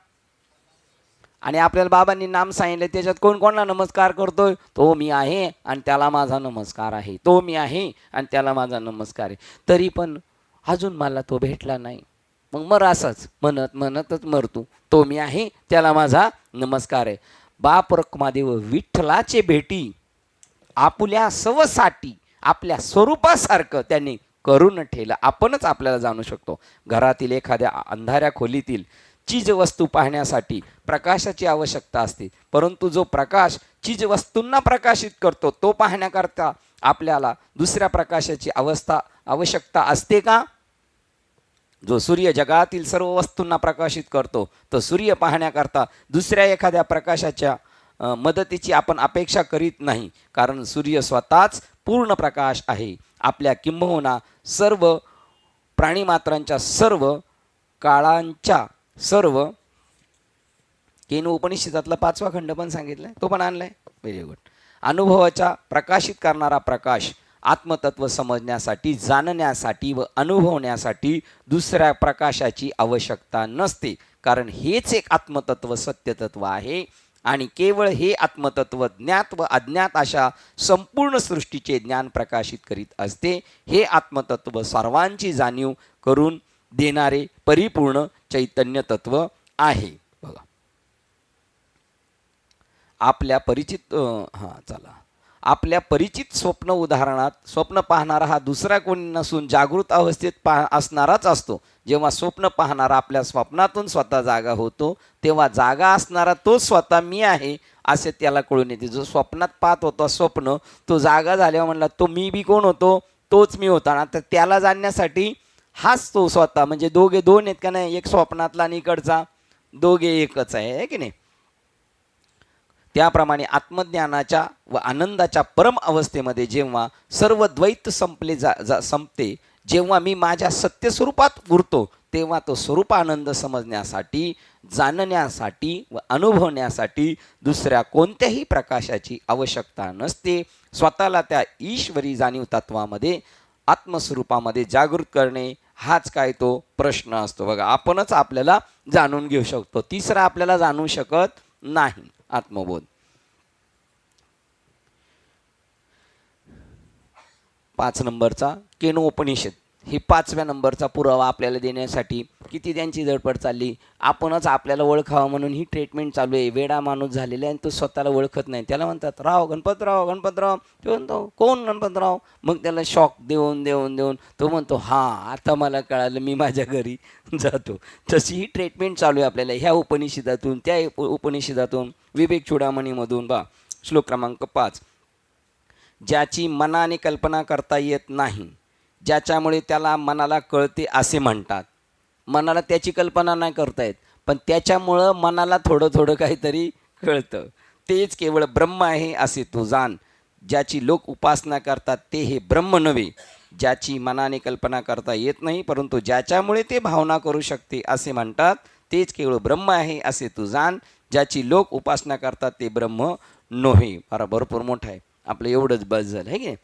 आणि आपल्याला बाबांनी नाम सांगितले, त्याच्यात कोण कोणाला नमस्कार करतोय? तो मी आहे आणि त्याला माझा नमस्कार आहे. तो मी आहे आणि त्याला माझा नमस्कार आहे. तरी पण अजून मला तो भेटला नाही. मग मर असंच म्हणतच मरतो. तो मी आहे त्याला माझा नमस्कार आहे. बाप रखमादेव विठ्ठलाचे भेटी आपुल्या सवसाठी आपल्या स्वरूपासारखं त्यांनी करून ठेवलं. आपणच आपल्याला जाणू शकतो. घरातील एखाद्या अंधाऱ्या खोलीतील चीजवस्तू पाहण्यासाठी प्रकाशाची आवश्यकता असते, परंतु जो प्रकाश चीजवस्तूंना प्रकाशित करतो तो पाहण्याकरता आपल्याला दुसऱ्या प्रकाशाची आवश्यकता असते का? जो सूर्य जगातील सर्व वस्तूंना प्रकाशित करतो, तो सूर्य पाहण्याकरता दुसऱ्या एखाद्या प्रकाशाच्या मदतीची आपण अपेक्षा करीत नाही, कारण सूर्य स्वतःच पूर्ण प्रकाश आहे. आपल्या किंबहुना सर्व प्राणीमात्रांच्या, सर्व काळांच्या, सर्व केनू उपनिषदातला 5वा खंड पण सांगितलाय, तो पण आणलाय. Very good. अनुभवाचा प्रकाशित करणारा प्रकाश आत्मतत्व समजण्यासाठी, जाणण्यासाठी व अनुभवण्यासाठी दुसऱ्या प्रकाशाची आवश्यकता नसते, कारण हेच एक आत्मतत्व सत्यतत्व आहे. आणि केवळ हे आत्मतत्व ज्ञात व अज्ञात अशा संपूर्ण सृष्टीचे ज्ञान प्रकाशित करीत असते. हे आत्मतत्व सर्वांची जाणीव करून देणारे परिपूर्ण चैतन्य तत्व आहे. बघा, आपल्या परिचित स्वप्न उदाहरणात स्वप्न पाहणारा हा दुसरा कोणी नसून जागृत अवस्थेत असणाराच असतो. जेव्हा स्वप्न पाहणारा आपल्या स्वप्नातून स्वतः जागा होतो, तेव्हा जागा असणारा तो स्वतः मी आहे असे त्याला कळून येते. जो स्वप्नात पाहत होता स्वप्न, तो जागा झाल्यावर म्हणला तो मी बी कोण होतो? तोच मी होता ना. तर त्याला जाणण्यासाठी हाच तो स्वतः, म्हणजे दोघे दोन आहेत का नाही? एक स्वप्नातला आणि इकडचा, दोघे एकच आहे की नाही? त्याप्रमाणे आत्मज्ञानाच्या व आनंदाच्या परम अवस्थेमध्ये जेव्हा सर्व द्वैत संपते, जेव्हा मी माझ्या सत्यस्वरूपात उरतो, तेव्हा तो स्वरूपानंद समजण्यासाठी, जाणण्यासाठी व अनुभवण्यासाठी दुसऱ्या कोणत्याही प्रकाशाची आवश्यकता नसते. स्वतःला त्या ईश्वरी जाणीव तत्वामध्ये, आत्मस्वरूपामध्ये जागृत करणे हाच काय तो प्रश्न असतो. बघा, आपणच आपल्याला जाणून घेऊ शकतो, तिसरा आपल्याला जाणू शकत नाही. आत्मबोध. 5 नंबरचा केनो उपनिषद, ही 5व्या नंबरचा पुरावा आपल्याला देण्यासाठी किती त्यांची धडपड चालली. आपणच आपल्याला ओळखावं म्हणून ही ट्रीटमेंट चालू आहे. वेडा माणूस झालेला आहे आणि तो स्वतःला ओळखत नाही. त्याला म्हणतात राव गणपतराव. तो म्हणतो कोण गणपतराव? मग त्याला शॉक देऊन तो म्हणतो हां आता मला कळालं, मी माझ्या घरी जातो. तशी ही ट्रीटमेंट चालू आहे आपल्याला ह्या उपनिषदातून, त्या उपनिषदातून, विवेक चूडामणीमधून. बा, श्लोक क्रमांक 5. ज्याची मनाने कल्पना करता येत नाही, ज्याच्यामुळे त्याला मनाला कळते असे म्हणतात. मनाला त्याची कल्पना नाही करता येत, पण त्याच्यामुळं मनाला थोडं काहीतरी कळतं. तेच केवळ ब्रह्म आहे असे तू जाण. ज्याची लोक उपासना करतात ते हे ब्रह्म नव्हे. ज्याची मनाने कल्पना करता येत नाही, परंतु ज्याच्यामुळे ते भावना करू शकते असे म्हणतात, तेच केवळ ब्रह्म आहे असे तू जाण. ज्याची लोक उपासना करतात ते ब्रह्म नोहे. फार भरपूर मोठा आहे, आपलं एवढंच बस झालं आहे की.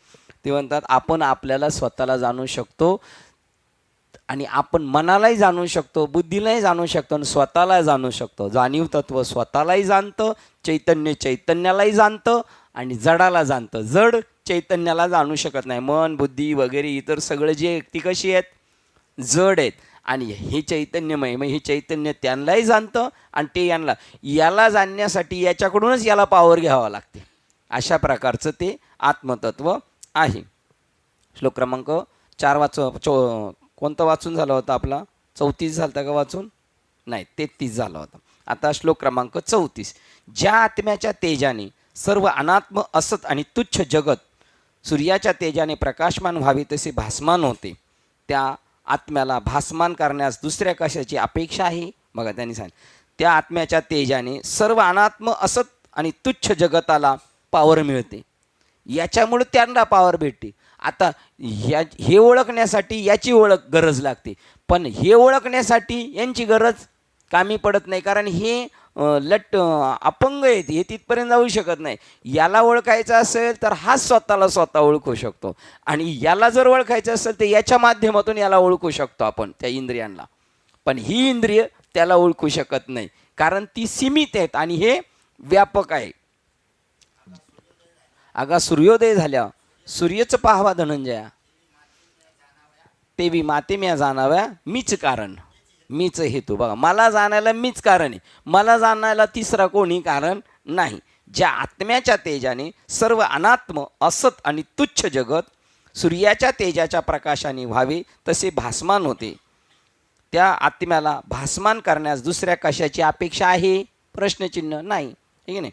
ते म्हणतात आपण आपल्याला स्वतःला जाणू शकतो आणि आपण मनालाही जाणू शकतो, बुद्धीलाही जाणू शकतो आणि स्वतःला जाणू शकतो. जाणीव तत्व स्वतःलाही जाणतं, चैतन्य चैतन्यालाही जाणतं आणि जडाला जाणतं. जड चैतन्याला जाणू शकत नाही. मन बुद्धी वगैरे इतर सगळं जे ती कशी आहेत, जड आहेत. आणि हे चैतन्यमय, मग हे चैतन्य त्यांनाही जाणतं आणि ते याला जाणण्यासाठी याच्याकडूनच याला पावर घ्यावा लागते. अशा प्रकारचं ते आत्मतत्व आहे. श्लोक क्रमांक 4 कोणतं वाचून झालं होतं आपला? 34 झालं होता का वाचून? नाही, 33 झाला होता. आता श्लोक क्रमांक 34. ज्या आत्म्याच्या तेजाने सर्व अनात्म असत आणि तुच्छ जगत सूर्याच्या तेजाने प्रकाशमान व्हावे तसे भासमान होते, त्या आत्म्याला भासमान करण्यास दुसऱ्या कशाची अपेक्षा आहे? बघा त्यांनी सांगितलं, त्या आत्म्याच्या तेजाने सर्व अनात्म असत आणि तुच्छ जगताला पावर मिळते. याच्यामुळे त्यांना पावर भेटते. आता हे ओळखण्यासाठी याची गरज लागते, पण हे ओळखण्यासाठी यांची गरज कामी पडत नाही, कारण हे अपंग आहेत, हे तिथपर्यंत जाऊ शकत नाही. याला ओळखायचं असेल तर हा स्वतःला स्वतः ओळखू शकतो, आणि याला जर ओळखायचं असेल तर याच्या माध्यमातून याला ओळखू शकतो आपण, त्या इंद्रियांना. पण ही इंद्रिय त्याला ओळखू शकत नाही, कारण ती सीमित आहेत आणि हे व्यापक आहे. अगा सूर्योदय झाल्या सूर्यच पाहावा धनंजया, तेवी माते म्या जाणाव्या मीच कारण मीच हेतू. बघा, मला जाणायला मीच कारण आहे, मला जाणायला तिसरा कोणी कारण नाही. ज्या आत्म्याच्या तेजाने सर्व अनात्म असत आणि तुच्छ जगत सूर्याच्या तेजाच्या प्रकाशाने व्हावे तसे भासमान होते, त्या आत्म्याला भासमान करण्यास दुसऱ्या कशाची अपेक्षा आहे? प्रश्नचिन्ह नाही, ठीक आहे नाही.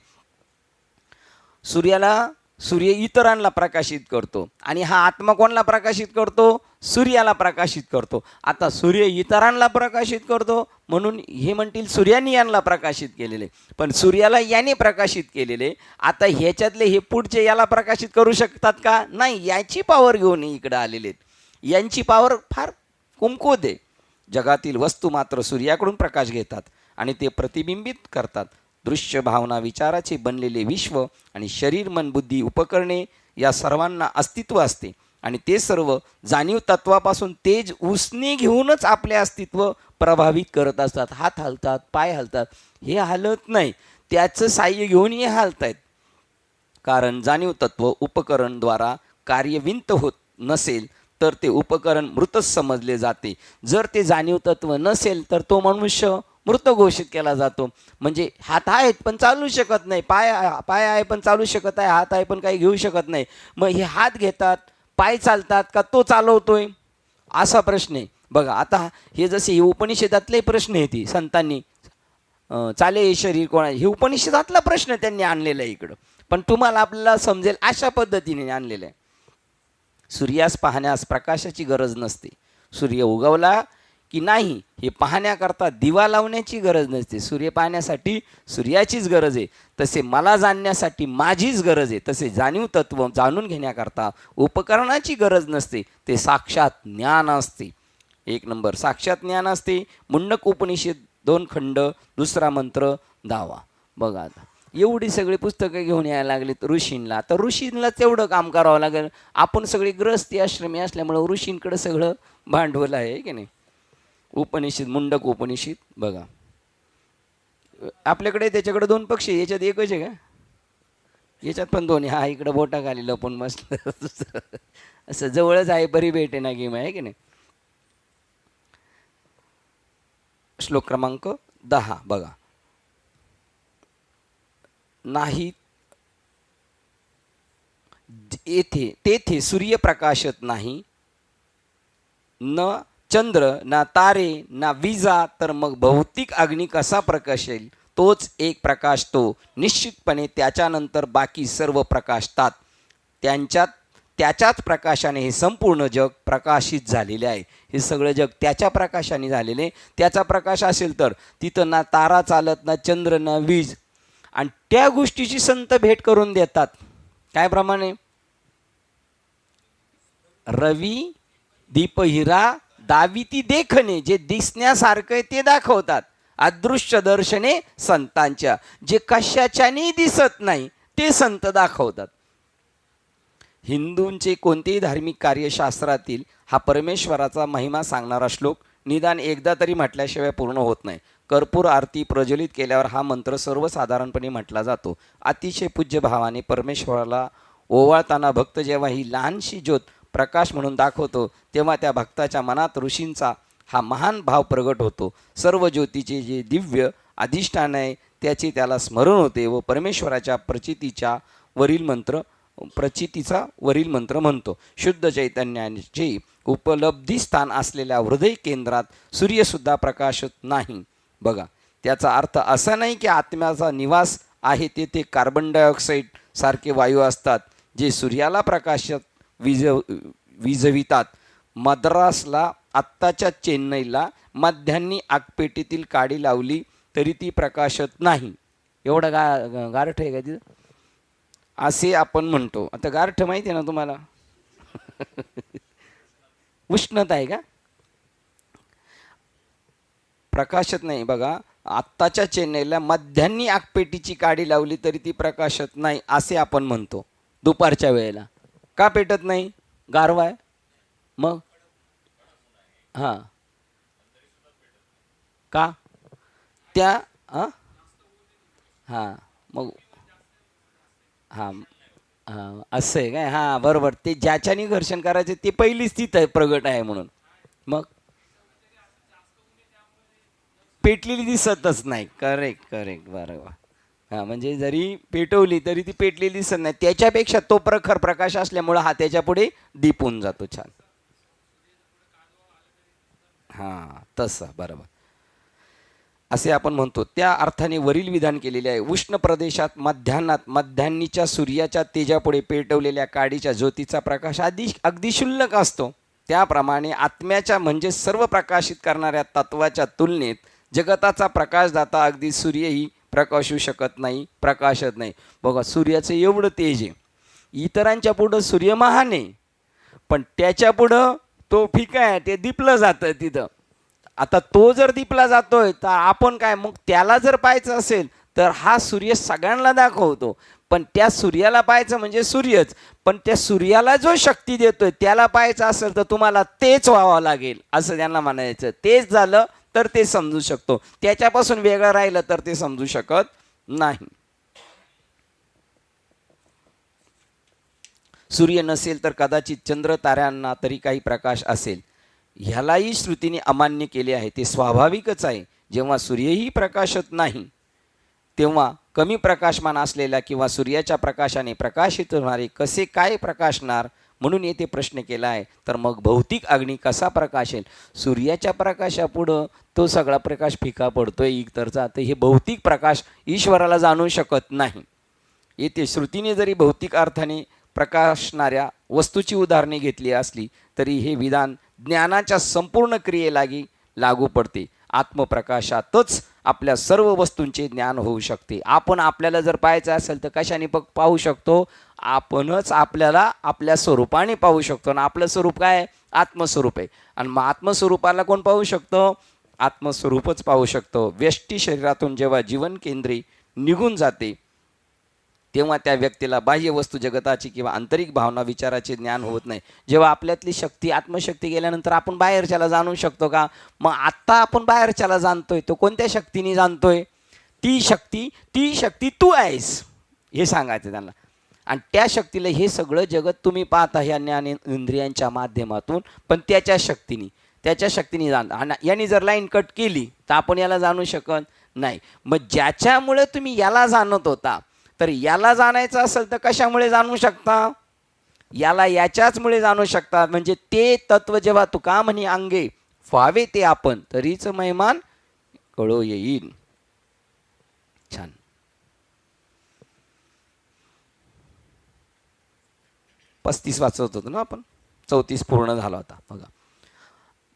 सूर्य इतरांना प्रकाशित करतो आणि हा आत्मा कोणाला प्रकाशित करतो? सूर्याला प्रकाशित करतो. आता सूर्य इतरांना प्रकाशित करतो म्हणून हे म्हणतील सूर्याने यांना प्रकाशित केलेले, पण सूर्याला याने प्रकाशित केलेले. आता ह्याच्यातले हे पुढचे याला प्रकाशित करू शकतात का? नाही, याची पावर घेऊन इकडे आलेले आहेत. यांची पावर फार कुमकुवत आहे. जगातील वस्तू मात्र सूर्याकडून प्रकाश घेतात आणि ते प्रतिबिंबित करतात. दृश्य भावना विचाराचे बनलेले विश्व आणि शरीर मन बुद्धी उपकरणे या सर्वांना अस्तित्व असते आणि ते सर्व जाणीव तत्वापासून तेज उसने घेऊनच आपले अस्तित्व प्रभावित करत असतात. हात हलतात, पाय हलतात, हे हलत नाही, त्याचं साह्य घेऊन हे हलत आहेत. कारण जाणीव तत्व उपकरणद्वारा कार्यविंत होत नसेल तर ते उपकरण मृतच समजले जाते. जर ते जाणीव तत्व नसेल तर तो मनुष्य मृत घोषित केला जातो. म्हणजे हात आहेत पण चालू शकत नाही, पाय आहे पण चालू शकत आहे, हात आहे पण काही घेऊ शकत नाही. मग हे हात घेतात, पाय चालतात का तो चालवतोय, असा प्रश्न आहे. बघा, आता हे जसे उपनिषदातले प्रश्न आहे, ती संतांनी चाले हे शरीर कोणा, हे उपनिषदातला प्रश्न त्यांनी आणलेला आहे इकडं, पण तुम्हाला आपल्याला समजेल अशा पद्धतीने आणलेलं आहे. सूर्यास पाहण्यास प्रकाशाची गरज नसते. सूर्य उगवला की नाही हे पाहण्याकरता दिवा लावण्याची गरज नसते. सूर्य पाहण्यासाठी सूर्याचीच गरज आहे. तसे मला जाणण्यासाठी माझीच गरज आहे. तसे जाणीव तत्व जाणून घेण्याकरता उपकरणाची गरज नसते, ते साक्षात ज्ञान असते. 1 नंबर साक्षात ज्ञान असते. मुंडक उपनिषद 2 खंड 2 मंत्र 10. बघा, आता एवढी सगळी पुस्तकं घेऊन यायला लागली ऋषींना, तर ऋषींना तेवढं काम करावं लागेल. आपण सगळी ग्रस्ती आश्रमी असल्यामुळं ऋषींकडे सगळं भांडवल आहे की नाही. उपनिषद, मुंडक उपनिषद बघा, आपल्याकडे त्याच्याकडे 2 पक्षी, याच्यात एकच आहे का? याच्यात पण 2 आहे. हा इकडं बोटा खाली लपून बसलं असं जवळच आहे, बरी भेटे ना गेम आहे की नाही. श्लोक क्रमांक 10 बघा, नाही तेथे सूर्य प्रकाशत नाही, न चंद्र ना तारे ना विजा, तर मग भौतिक अग्नी कसा प्रकाशेल? तोच एक प्रकाश, तो निश्चितपणे त्याच्यानंतर बाकी सर्व प्रकाशतात. त्याच्याच प्रकाशाने हे संपूर्ण जग प्रकाशित झालेले आहे. हे सगळं जग त्याच्या प्रकाशाने झालेले. त्याचा प्रकाश असेल तर तिथं ना तारा चालत, ना चंद्र, ना वीज. आणि त्या गोष्टीची संत भेट करून देतात. काय प्रमाणे? रवी दीप हिरा दाविती देखणे, जे दिसण्यासारखं आहे ते दाखवतात. अदृश्य दर्शने संतांच्या. जे कशाच्यानी दिसत नाही ते संत दाखवतात. हिंदूंचे कोणतेही धार्मिक कार्यशास्त्रातील हा परमेश्वराचा महिमा सांगणारा श्लोक निदान एकदा तरी म्हटल्याशिवाय पूर्ण होत नाही. कर्पूर आरती प्रज्वलित केल्यावर हा मंत्र सर्वसाधारणपणे म्हटला जातो. अतिशय पूज्य भावाने परमेश्वराला ओवाळताना भक्त जेव्हा ही लहानशी ज्योत प्रकाश म्हणून दाखवतो तेव्हा त्या भक्ताच्या मनात ऋषींचा हा महान भाव प्रगट होतो. सर्व ज्योतीचे जे दिव्य अधिष्ठान आहे त्याचे त्याला स्मरण होते व परमेश्वराच्या प्रचितीचा वरील मंत्र म्हणतो. शुद्ध चैतन्याचे उपलब्धी स्थान असलेल्या हृदय केंद्रात सूर्यसुद्धा प्रकाशत नाही. बघा, त्याचा अर्थ असा नाही की आत्म्याचा निवास आहे तेथे कार्बन डायऑक्साईड सारखे वायू असतात जे सूर्याला प्रकाशात विझवितात. मद्रासला आत्ताच्या चेन्नईला मध्यान्ही आगपेटीतील काडी लावली तरी ती प्रकाशत नाही. एवढं गारठ आहे का तिथं असे आपण म्हणतो. आता गारठ माहिती आहे ना तुम्हाला? उष्णता आहे का? प्रकाशत नाही. बघा, आत्ताच्या चेन्नईला मध्यान्ही आगपेटीची काडी लावली तरी ती प्रकाशत नाही असे आपण म्हणतो. दुपारच्या वेळेला का पेटत नाही? गारवा आहे. मग हां का त्या हां मग हां हां असं आहे काय? हां बरोबर. ते ज्याच्याने घर्षण करायचे ते पहिलीच तिथं प्रगट आहे म्हणून मग पेटलेली दिसतच नाही. करेक्ट करेक्ट बरोबर. हां म्हणजे जरी पेटवली तरी ती पेटलेली दिसत नाही. त्याच्यापेक्षा तो प्रखर प्रकाश असल्यामुळं हा त्याच्या पुढे डीप होऊन जातो. छान. हां तसं बरोबर असे आपण म्हणतो. त्या अर्थाने वरील विधान केलेले आहे. उष्ण प्रदेशात मध्यान्हात मध्यान्हीच्या सूर्याच्या तेजापुढे पेटवलेल्या काडीच्या ज्योतीचा प्रकाश अगदी क्षुल्लक असतो. त्याप्रमाणे आत्म्याच्या म्हणजे सर्व प्रकाशित करणाऱ्या तत्वाच्या तुलनेत जगताचा प्रकाशदाता अगदी सूर्यही प्रकाशू शकत नाही, प्रकाशत नाही. बघा, सूर्याचं एवढं तेज आहे, इतरांच्या पुढं सूर्य महान आहे, पण त्याच्या पुढं तो फिका आहे, ते दिपलं जातं तिथं. आता तो जर दिपला जातोय तर आपण काय, मग त्याला जर पाहायचं असेल तर हा सूर्य सगळ्यांना दाखवतो, पण त्या सूर्याला पाहायचं म्हणजे सूर्यच, पण त्या सूर्याला जो शक्ती देतोय त्याला पाहायचं असेल तर तुम्हाला तेच व्हावं लागेल असं त्यांना म्हणायचं. तेच झालं तर ते समजू शकतो, त्याच्यापासून वेगळं राहिलं तर ते समजू शकत नाही. सूर्य नसेल तर कदाचित चंद्र ताऱ्यांना तरी काही प्रकाश असेल. ह्यालाही श्रुतीने अमान्य केले आहे. ते स्वाभाविकच आहे. जेव्हा सूर्यही प्रकाशत नाही तेव्हा कमी प्रकाशमान असलेल्या किंवा सूर्याच्या प्रकाशाने प्रकाशित होणारे कसे काय प्रकाशणार, म्हणून येथे प्रश्न केला आहे. तर मग भौतिक अग्नी कसा प्रकाशेल? सूर्याच्या प्रकाशापुढं तो सगळा प्रकाश फिका पडतोय इतरचा, तर हे भौतिक प्रकाश ईश्वराला जाणू शकत नाही. येथे श्रुतीने जरी भौतिक अर्थाने प्रकाशणाऱ्या वस्तूची उदाहरणे घेतली असली तरी हे विधान ज्ञानाच्या संपूर्ण क्रियेलागी लागू पडते. आत्मप्रकाशातच आपल्या सर्व वस्तूंचे ज्ञान होऊ शकते. आपण आपल्याला जर पाहायचं असेल तर कशाने पाहू शकतो? आपणच आपल्याला आपल्या स्वरूपाने पाहू शकतो. आणि आपलं स्वरूप काय? आत्मस्वरूप आहे. आणि मग आत्मस्वरूपाला कोण पाहू शकतो? आत्मस्वरूपच पाहू शकतो. व्यष्टी शरीरातून जेव्हा जीवन केंद्री निघून जाते तेव्हा त्या व्यक्तीला बाह्य वस्तू जगताची किंवा आंतरिक भावना विचाराचे ज्ञान होत नाही. जेव्हा आपल्यातली शक्ती आत्मशक्ती गेल्यानंतर आपण बाहेरच्याला जाणू शकतो का? मग आत्ता आपण बाहेरच्याला जाणतोय तो कोणत्या शक्तीने जाणतोय? ती शक्ती तू आहेस हे सांगायचं त्यांना. आणि त्या शक्तीला हे सगळं जगत तुम्ही पाहता ह्या ज्ञान इंद्रियांच्या माध्यमातून, पण त्याच्या शक्तीने जाण. आणि यांनी जर लाईन कट केली तर आपण याला जाणू शकत नाही. मग ज्याच्यामुळे तुम्ही याला जाणत होता तर याला जाणायचं असेल तर कशामुळे जाणू शकता? याला याच्याचमुळे जाणू शकता. म्हणजे ते तत्व जेव्हा तुका म्हणे अंगे व्हावे ते आपण, तरीच महिमान कळो येईल. छान. पस्तीस वाचत होतो ना आपण, 34 पूर्ण झाला होता. बघा,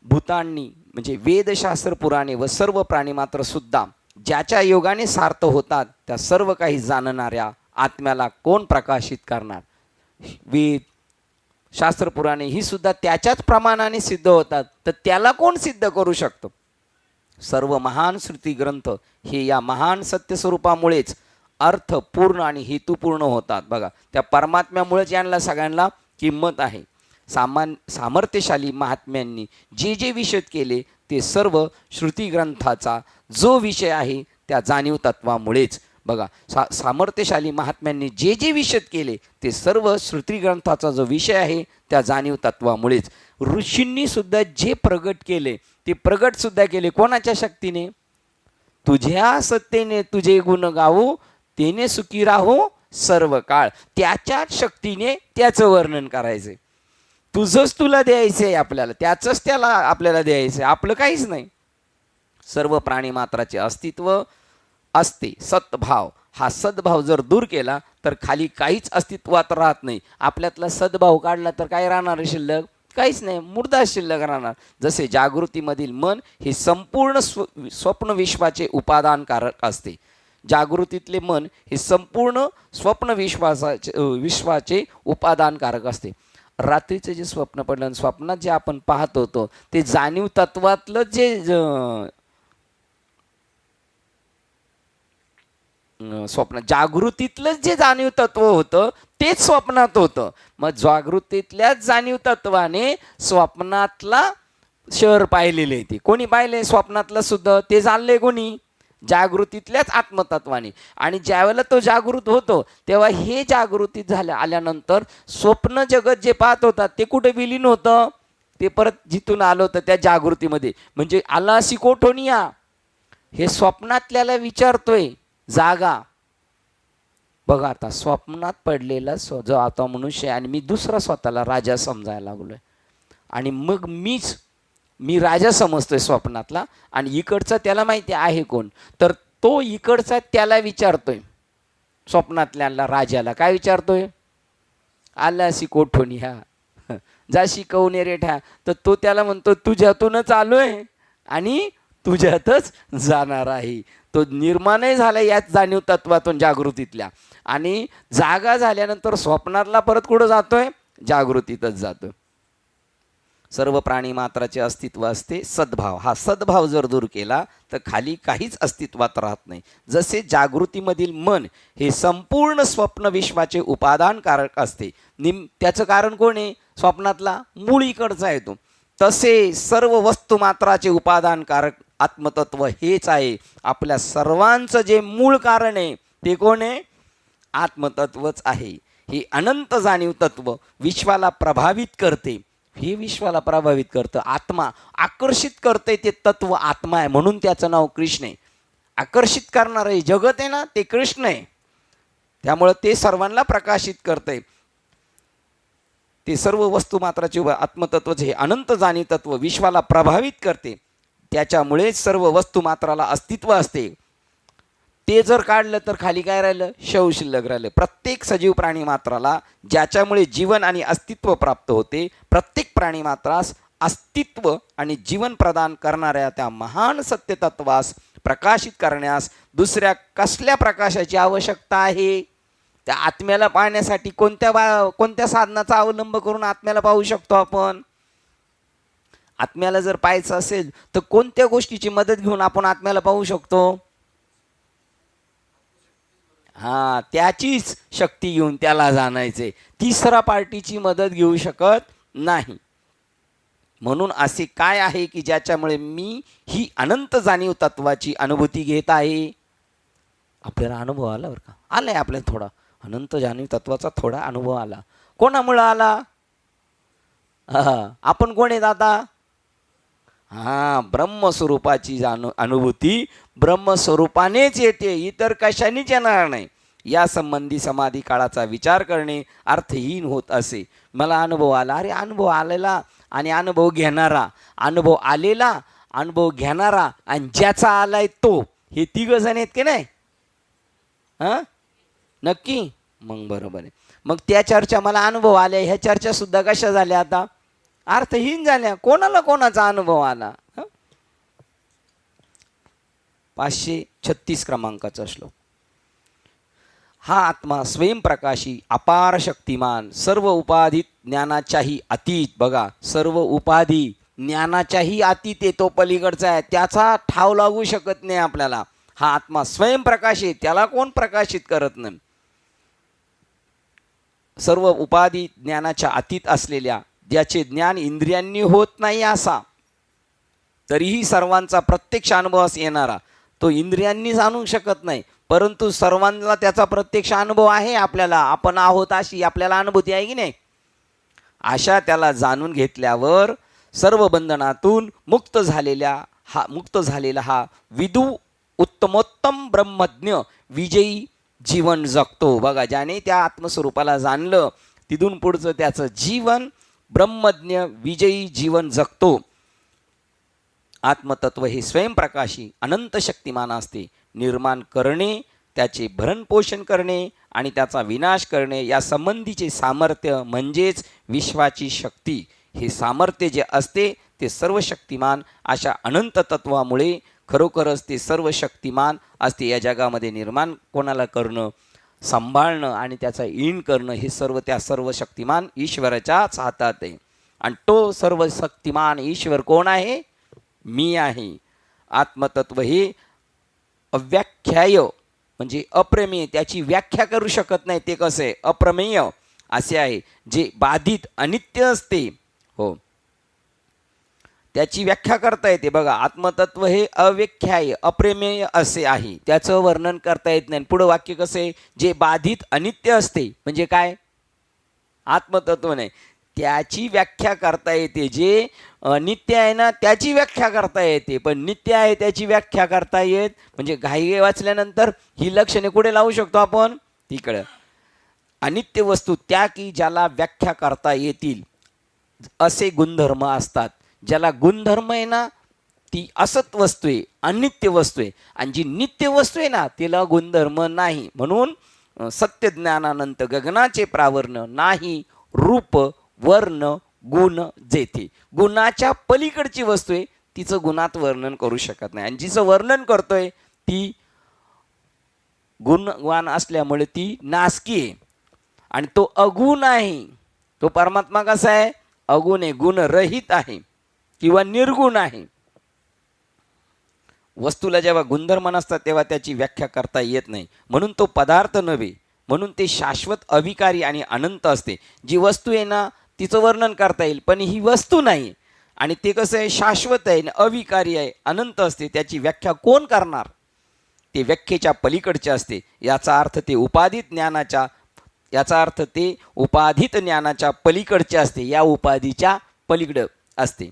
भूतांनी म्हणजे वेदशास्त्र पुराणे व सर्व प्राणी मात्र सुद्धा ज्याच्या योगाने सार्थ होतात त्या सर्व काही जाणणाऱ्या आत्म्याला कोण प्रकाशित करणार? वेद शास्त्र पुराणे ही सुद्धा त्याच्याच प्रमाणाने सिद्ध होतात, तर त्याला कोण सिद्ध करू शकतो? सर्व महान श्रुती ग्रंथ हे या महान सत्यस्वरूपामुळेच अर्थपूर्ण आणि हेतुपूर्ण होतात. बघा, त्या परमात्म्यामुळेच यांना सगळ्यांना किंमत आहे. सामर्थ्यशाली महात्म्यांनी जे जे विशद केले ते सर्व श्रुती ग्रंथाचा जो विषय आहे त्या जाणीव तत्वामुळेच. बघा, सामर्थ्यशाली महात्म्यांनी जे जे विशद केले ते सर्व श्रुती ग्रंथाचा जो विषय आहे त्या जाणीव तत्वामुळेच. ऋषींनी सुद्धा जे प्रगट केले ते प्रगट सुद्धा केले कोणाच्या शक्तीने? तुझ्या सत्तेने तुझे गुण गावो, तेने सुखी राहो सर्व काळ. त्याच्याच शक्तीने त्याचं वर्णन करायचं. तुझंच तुला द्यायचं आहे आपल्याला, त्याचंच त्याला आपल्याला द्यायचं आहे, आपलं काहीच नाही. सर्व प्राणी मात्राचे अस्तित्व असते. सद्भाव, हा सद्भाव जर दूर केला तर खाली काहीच अस्तित्वात राहत नाही. आपल्यातला सद्भाव काढला तर काय राहणार शिल्लक? काहीच नाही, मुर्दा शिल्लक राहणार. जसे जागृतीमधील मन हे संपूर्ण स्वप्न विश्वाचे उपादानकारक असते. जागृतीतले मन हे संपूर्ण स्वप्न विश्वाचे उपादानकारक असते. रात्रीचं जे स्वप्न पडलं, स्वप्नात जे आपण पाहत होतो ते जाणीव तत्वातलं जे स्वप्न, जागृतीतलं जे जाणीव तत्व होतं तेच स्वप्नात होतं. मग जागृतीतल्याच जाणीव तत्वाने स्वप्नातला शहर पाहिलेले ते कोणी पाहिले? स्वप्नातलं सुद्धा ते जाणले कोणी? जागृतीतल्याच आत्मतत्वाने. आणि ज्यावेळेला तो जागृत होतो तेव्हा हे जागृतीत आल्यानंतर स्वप्न जगत जे पाहत होतात ते कुठे विलीन होतं? ते परत जिथून आलं होतं त्या जागृतीमध्ये. म्हणजे आला अशी कोठोनिया हे स्वप्नातल्याला विचारतोय जागा. बघा, आता स्वप्नात पडलेला जो आता मनुष्य आणि मी दुसरा स्वतःला राजा समजायला लागलोय आणि मग मी राजा समजतोय स्वप्नातला आणि इकडचा त्याला माहिती आहे कोण, तर तो इकडचा त्याला विचारतोय, स्वप्नातल्याला राजाला काय विचारतोय? आला अशी कोठोनी ह्या जाशी कवने रेठ्या. तर तो त्याला म्हणतो तुझ्यातूनच आलोय आणि तुझ्यातच जाणार आहे. तो निर्माणही झाला याच जाणीव तत्वातून जागृतीतल्या, आणि जागा झाल्यानंतर स्वप्नातला परत कुठं जातोय? जागृतीतच जातोय. सर्व प्राणी मात्राचे अस्तित्व असते सद्भाव. हा सद्भाव जर दूर केला तर खाली काहीच अस्तित्वात राहत नाही. जसे जागृतीमधील मन हे संपूर्ण स्वप्न विश्वाचे उपादानकारक असते, त्याचं कारण कोण आहे? स्वप्नातला मूळ इकडचा आहे तो. तसे सर्व वस्तुमात्राचे उपादानकारक आत्मतत्व हेच आहे. आपल्या सर्वांचं जे मूळ कारण आहे ते कोण आहे? आत्मतत्वच आहे. हे अनंत जाणीव तत्व विश्वाला प्रभावित करते. हे विश्वाला प्रभावित करतं. आत्मा आकर्षित करते ते तत्व आत्मा आहे, म्हणून त्याचं नाव कृष्ण आहे. आकर्षित करणार आहे जगत आहे ना ते कृष्ण आहे. त्यामुळं ते सर्वांना प्रकाशित करते. ते सर्व वस्तुमात्राचे आत्मतत्वचे हे अनंत जाणीव तत्व विश्वाला प्रभावित करते. त्याच्यामुळे सर्व वस्तुमात्राला अस्तित्व असते. ते जर काढलं तर खाली काय राहिलं? शव शिल्लक राहिलं. प्रत्येक सजीव प्राणी मात्राला ज्याच्यामुळे जीवन आणि अस्तित्व प्राप्त होते, प्रत्येक प्राणी मात्रास अस्तित्व आणि जीवन प्रदान करणाऱ्या त्या महान सत्यतत्वास प्रकाशित करण्यास दुसऱ्या कसल्या प्रकाशाची आवश्यकता आहे? त्या आत्म्याला पाहण्यासाठी कोणत्या साधनाचा अवलंब करून आत्म्याला पाहू शकतो आपण? आत्म्याला जर पाहायचं असेल तर कोणत्या गोष्टीची मदत घेऊन आपण आत्म्याला पाहू शकतो? त्याचीच शक्ती घेऊन त्याला जाणायचे. तिसरा पार्टीची मदत घेऊ शकत नाही. म्हणून असे काय आहे की ज्याच्यामुळे मी ही अनंत जाणीव तत्वाची अनुभूती घेत आहे? आपल्याला अनुभव आला बरं का, आलाय आपल्याला थोडा अनंत जाणीव तत्वाचा थोडा अनुभव आला. कोणामुळं आला? आपण कोण आहेत आता? ब्रह्मस्वरूपाची अनुभूती ब्रह्मस्वरूपानेच येते, इतर कशानेच येणार नाही. या संबंधी समाधी काळाचा विचार करणे अर्थहीन होत असे. मला अनुभव आला, अरे अनुभव आलेला आणि अनुभव घेणारा, अनुभव आलेला, अनुभव घेणारा आणि ज्याचा आलाय तो, हे तिघ जण आहेत की नाही? नक्की? मग बरोबर आहे. मग त्या चर्चा मला अनुभव आल्या, ह्या चर्चा सुद्धा कशा झाल्या? आता अर्थहीन झाल्या. कोणाला कोणाचा अनुभव आला? 536 क्रमांकाचा श्लोक. हा आत्मा स्वयंप्रकाशी अपार शक्तिमान, सर्व उपाधी ज्ञानाच्याही अतीत. बघा, सर्व उपाधी ज्ञानाच्याही अतीत आहे, तो पलीकडचा आहे, त्याचा ठाव लागू शकत नाही आपल्याला. हा आत्मा स्वयंप्रकाशित, त्याला कोण प्रकाशित करत नाही. सर्व उपाधी ज्ञानाच्या अतीत असलेल्या, ज्याचे ज्ञान इंद्रियांनी होत नाही असा, तरीही सर्वांचा प्रत्यक्ष अनुभवास येणारा, तो इंद्रियांनी जाणू शकत नाही, परंतु सर्वांना त्याचा प्रत्यक्ष अनुभव आहे. आपल्याला आपण आहोत अशी आपल्याला अनुभूती आहे की नाही. अशा त्याला जाणून घेतल्यावर सर्व बंधनातून मुक्त झालेला हा विदू उत्तमोत्तम ब्रह्मज्ञ विजयी जीवन जगतो. बघा, ज्याने त्या आत्मस्वरूपाला जाणलं तिथून पुढचं त्याचं जीवन ब्रह्मज्ञ विजयी जीवन जगतो. आत्मतत्व हे स्वयंप्रकाशी अनंत शक्तिमान असते. निर्माण करणे, त्याचे भरणपोषण करणे आणि त्याचा विनाश करणे या संबंधीचे सामर्थ्य म्हणजेच विश्वाची शक्ती. हे सामर्थ्य जे असते ते सर्व शक्तिमान अशा अनंत तत्वामुळे खरोखरच ते सर्व शक्तिमान असते. या जगामध्ये निर्माण कोणाला करणं, सांभाळणं आणि त्याचा ईन करणं हे सर्व त्या सर्व शक्तिमान ईश्वराच्याच हातात आहे. आणि तो सर्व शक्तिमान ईश्वर कोण आहे? मी आहे. आत्मतत्व हे अव्याख्याय म्हणजे अप्रमेय, त्याची व्याख्या करू शकत नाही. ते कसं आहे? अप्रमेय असे आहे, जे बाधित अनित्य असते. हो, त्याची व्याख्या करता येते. बघा, आत्मतत्व हे अव्याख्याय अप्रमेय असे आहे, त्याचं वर्णन करता येत नाही. पुढं वाक्य कसं आहे? जे बाधित अनित्य असते. म्हणजे काय? आत्मतत्व नाही, त्याची व्याख्या करता येते. जे नित्य आहे ना, त्याची व्याख्या करता येते, पण नित्य आहे त्याची व्याख्या करता येत. म्हणजे घाई वाचल्यानंतर ही लक्षणे कुठे लावू शकतो आपण? तिकडं. अनित्य वस्तू त्या की ज्याला व्याख्या करता येतील असे गुणधर्म असतात. ज्याला गुणधर्म आहे ना, ती असत वस्तू आहे, अनित्य वस्तू आहे. आणि जी नित्य वस्तू आहे ना, तिला गुणधर्म नाही. म्हणून सत्य ज्ञानानंतर गगनाचे प्रावर्ण नाही, रूप वर्ण गुण जेथे. गुणाच्या पलीकडची वस्तू आहे, तिचं गुणात वर्णन करू शकत नाही. आणि जिचं वर्णन करतोय ती गुणवान असल्यामुळे ती नासकी आहे. आणि तो अगुण आहे. तो परमात्मा कसा आहे? अगुण आहे, गुणरहित आहे किंवा निर्गुण आहे. वस्तूला जेव्हा गुणधर्म नसतात तेव्हा त्याची व्याख्या करता येत नाही. म्हणून तो पदार्थ नव्हे, म्हणून ते शाश्वत अविकारी आणि अनंत असते. जी वस्तू आहे ना, तिचं वर्णन करता येईल, पण ही वस्तू नाही. आणि ते कसं आहे? शाश्वत आहे, अविकारी आहे, अनंत असते. त्याची व्याख्या कोण करणार? ते व्याख्येच्या पलीकडचे असते. याचा अर्थ ते उपाधित ज्ञानाच्या पलीकडचे असते, या उपाधीच्या पलीकडे असते.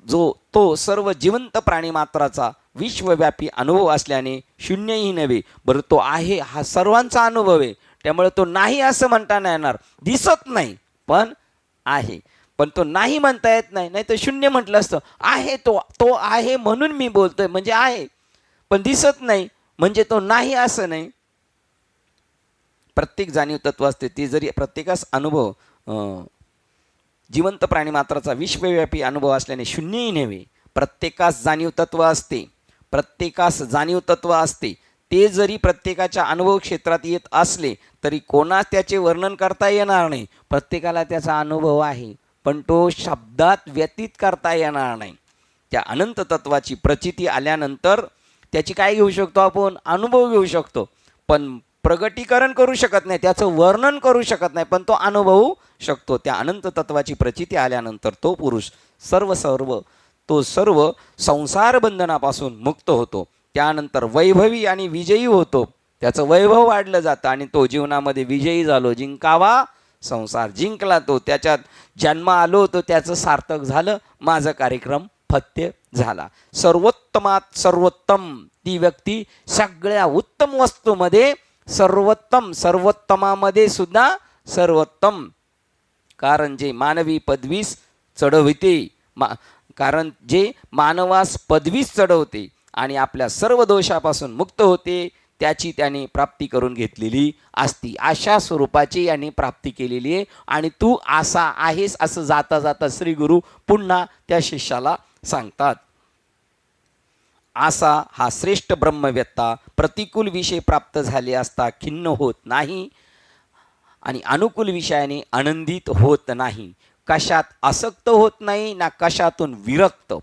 तो सर्व जिवंत प्राणीमात्राचा विश्वव्यापी अनुभव असल्याने शून्यही नव्हे, बरं तो आहे हा सर्वांचा अनुभव आहे. त्यामुळे तो नाही असं म्हणता नाही येणार. दिसत नाही पण आहे, पण तो नाही म्हणता येत नाही. नाही तर शून्य म्हटलं असतं. आहे तो आहे म्हणून मी बोलतोय, म्हणजे आहे, पण दिसत नाही म्हणजे तो नाही असं नाही. प्रत्येक जाणीव तत्व असते, ती जरी प्रत्येकास अनुभव जिवंत प्राणीमात्राचा विश्वव्यापी अनुभव असल्याने शून्यही नव्हे. प्रत्येकास जाणीव तत्व असते. ते जरी प्रत्येकाच्या अनुभव क्षेत्रात येत असले तरी कोणास त्याचे वर्णन करता येणार नाही. प्रत्येकाला त्याचा अनुभव आहे, पण तो शब्दात व्यतीत करता येणार नाही. त्या अनंत तत्वाची प्रचिती आल्यानंतर त्याची काय घेऊ शकतो आपण? अनुभव घेऊ शकतो, पण प्रगटीकरण करू शकत नाही, त्याचं वर्णन करू शकत नाही, पण तो अनुभवू शकतो. त्या अनंत तत्वाची प्रचिती आल्यानंतर तो पुरुष सर्व संसार बंधनापासून मुक्त होतो. त्यानंतर वैभवी आणि विजयी होतो. त्याचं वैभव वाढलं जातं आणि तो जीवनामध्ये विजयी झालो. जिंकावा संसार, जिंकला तो. त्याच्यात जन्म आलो होतो, त्याचं सार्थक झालं. माझा कार्यक्रम फत्य झाला. सर्वोत्तमात सर्वोत्तम ती व्यक्ती सगळ्या उत्तम वस्तूमध्ये सर्वोत्तमामध्ये सुद्धा सर्वोत्तम. कारण जे मानवी पदवीस चढवते, कारण जे मानवास पदवीस चढवते आणि आपल्या सर्व दोषापासून मुक्त होते, त्याची त्याने प्राप्ती करून घेतलेली असती. अशा स्वरूपाची यांनी प्राप्ती केलेली आहे. आणि तू असा आहेस असं जाता जाता श्री गुरु पुन्हा त्या शिष्याला सांगतात. असा हा श्रेष्ठ ब्रह्मवेत्ता प्रतिकूल विषय प्राप्त झाले असता खिन्न होत नाही आणि अनुकूल विषयाने आनंदित होत नाही. कशात आसक्त होत नाही ना कशातून विरक्त,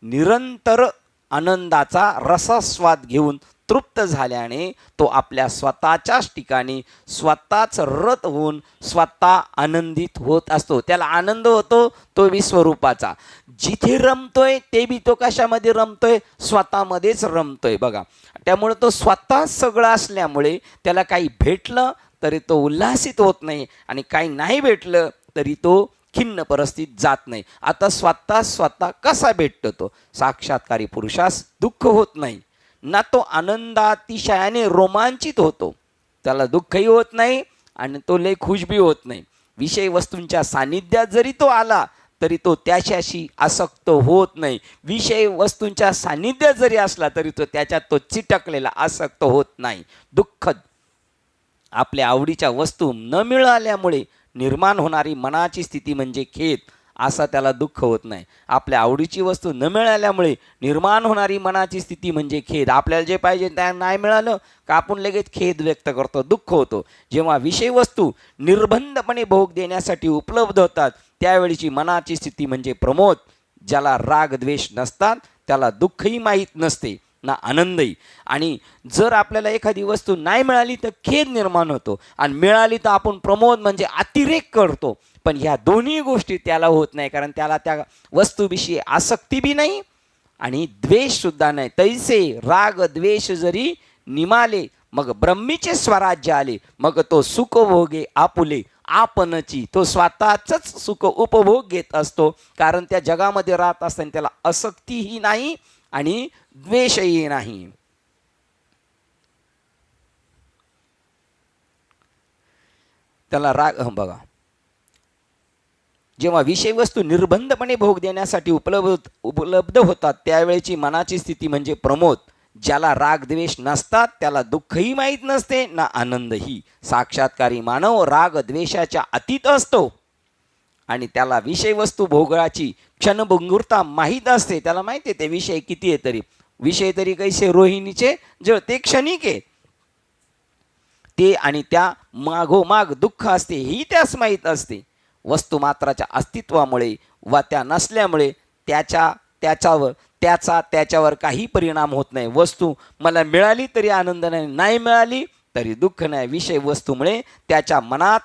निरंतर आनंदाचा रसास्वाद घेऊन तृप्त झाल्याने तो आपल्या स्वतःच्याच ठिकाणी स्वतःच रत होऊन स्वतः आनंदित होत असतो. त्याला आनंद होतो तो विश्वरूपाचा. जिथे रमतोय ते बी तो कशामध्ये रमतोय? स्वतःमध्येच रमतोय. बघा, त्यामुळे तो स्वतः सगळं असल्यामुळे त्याला काही भेटलं तरी तो उल्हासित होत नाही आणि काही नाही भेटलं तरी तो खिन्न परिस्थितीत जात नाही. आता स्वतः कसा भेटतो? तो साक्षात्कारी पुरुषास दुःख होत नाही ना, तो आनंदातिशयाने रोमांचित होतो, त्याला दुःखही होत नाही आणि तो लय खुशबी होत नाही. विषय वस्तूंच्या सान्निध्यात जरी तो आला तरी तो त्याच्याशी आसक्त होत नाही. विषय वस्तूंच्या सान्निध्यात जरी असला तरी तो त्याच्यात तो चिटकलेला आसक्त होत नाही. दुःख आपल्या आवडीच्या वस्तू न मिळाल्यामुळे निर्माण होणारी मनाची स्थिती म्हणजे खेद, असा त्याला दुःख होत नाही. आपल्या आवडीची वस्तू न मिळाल्यामुळे निर्माण होणारी मनाची स्थिती म्हणजे खेद. आपल्याला जे पाहिजे त्या नाही मिळालं का आपण लगेच खेद व्यक्त करतो, दुःख होतो. जेव्हा विषय वस्तू निर्बंधपणे भोग देण्यासाठी उपलब्ध होतात त्यावेळीची मनाची स्थिती म्हणजे प्रमोद. ज्याला राग द्वेष नसतात त्याला दुःखही माहीत नसते ना आनंदही. आणि जर आपल्याला एखादी वस्तू नाही मिळाली तर खेद निर्माण होतो आणि मिळाली तर आपण प्रमोद म्हणजे अतिरेक करतो. पण ह्या दोन्ही गोष्टी त्याला होत नाही, कारण त्याला त्या वस्तूविषयी आसक्ती बी नाही आणि द्वेषसुद्धा नाही. तैसे राग द्वेष जरी निमाले मग ब्रह्मीचे स्वराज्य आले, मग तो सुख भोगे आपुले आपणची. तो स्वतःच सुख उपभोग घेत असतो, कारण त्या जगामध्ये राहत असताना त्याला आसक्तीही नाही आणि द्वेषही नाही. त्याला राग बघा, जेव्हा विषय वस्तू निर्बंधपणे भोग देण्यासाठी उपलब्ध होतात त्यावेळेची मनाची स्थिती म्हणजे प्रमोद. ज्याला राग द्वेष नसतात त्याला दुःखही माहीत नसते ना आनंदही. साक्षात्कारी मानव राग द्वेषाच्या अतीत असतो आणि त्याला विषय वस्तू भोगाची क्षणभंगुरता माहीत असते. त्याला माहिती आहे ते विषय किती आहे तरी, विषय तरी कैसे रोहिणीचे जळते क्षणिक आहे ते, आणि त्या मागोमाग दुःख असते ही त्यास माहीत असते. वस्तुमात्राच्या अस्तित्वामुळे वा त्या नसल्यामुळे त्याच्यावर काही परिणाम होत नाही. वस्तू मला मिळाली तरी आनंद नाही, नाही मिळाली तरी दुःख नाही. विषय वस्तूमुळे त्याच्या मनात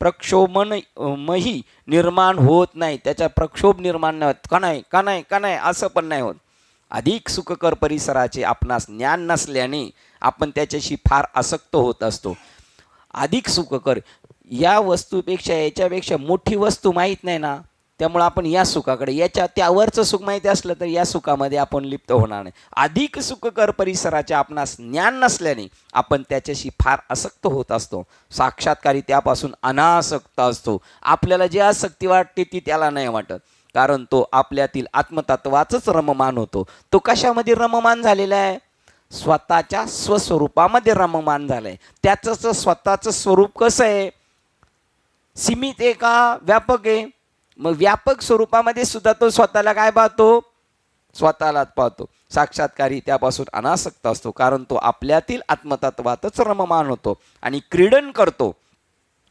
प्रक्षोभमही निर्माण होत नाही. त्याचा प्रक्षोभ निर्माण नाही होत. का नाही असं पण नाही होत. अधिक सुखकर परिसराचे आपणास ज्ञान नसल्याने आपण त्याच्याशी फार आसक्त होत असतो. अधिक सुखकर, या वस्तूपेक्षा याच्यापेक्षा मोठी वस्तू माहीत नाही ना, त्यामुळे आपण या सुखाकडे, त्यावरचं सुख माहिती असलं तर या सुखामध्ये आपण लिप्त होणार नाही. अधिक सुखकर परिसराचे आपणास ज्ञान नसल्याने आपण त्याच्याशी फार आसक्त होत असतो. साक्षात्कारी त्यापासून अनासक्त असतो. आपल्याला जी आसक्ती वाटते ती त्याला नाही वाटत, कारण तो आपल्यातील आत्मतत्वाचंच रममान होतो. तो कशामध्ये रममान झालेला आहे? स्वतःच्या स्वस्वरूपामध्ये रममान झालं आहे. त्याचं स्वतःचं स्वरूप कसं आहे? सीमित आहे का व्यापक आहे? मग व्यापक स्वरूपामध्ये सुद्धा तो स्वतःला काय पाहतो? स्वतःलाच पाहतो. साक्षात्कारी त्यापासून अनासक्त असतो, कारण तो आपल्यातील आत्मतत्वातच रममान होतो आणि क्रीडन करतो.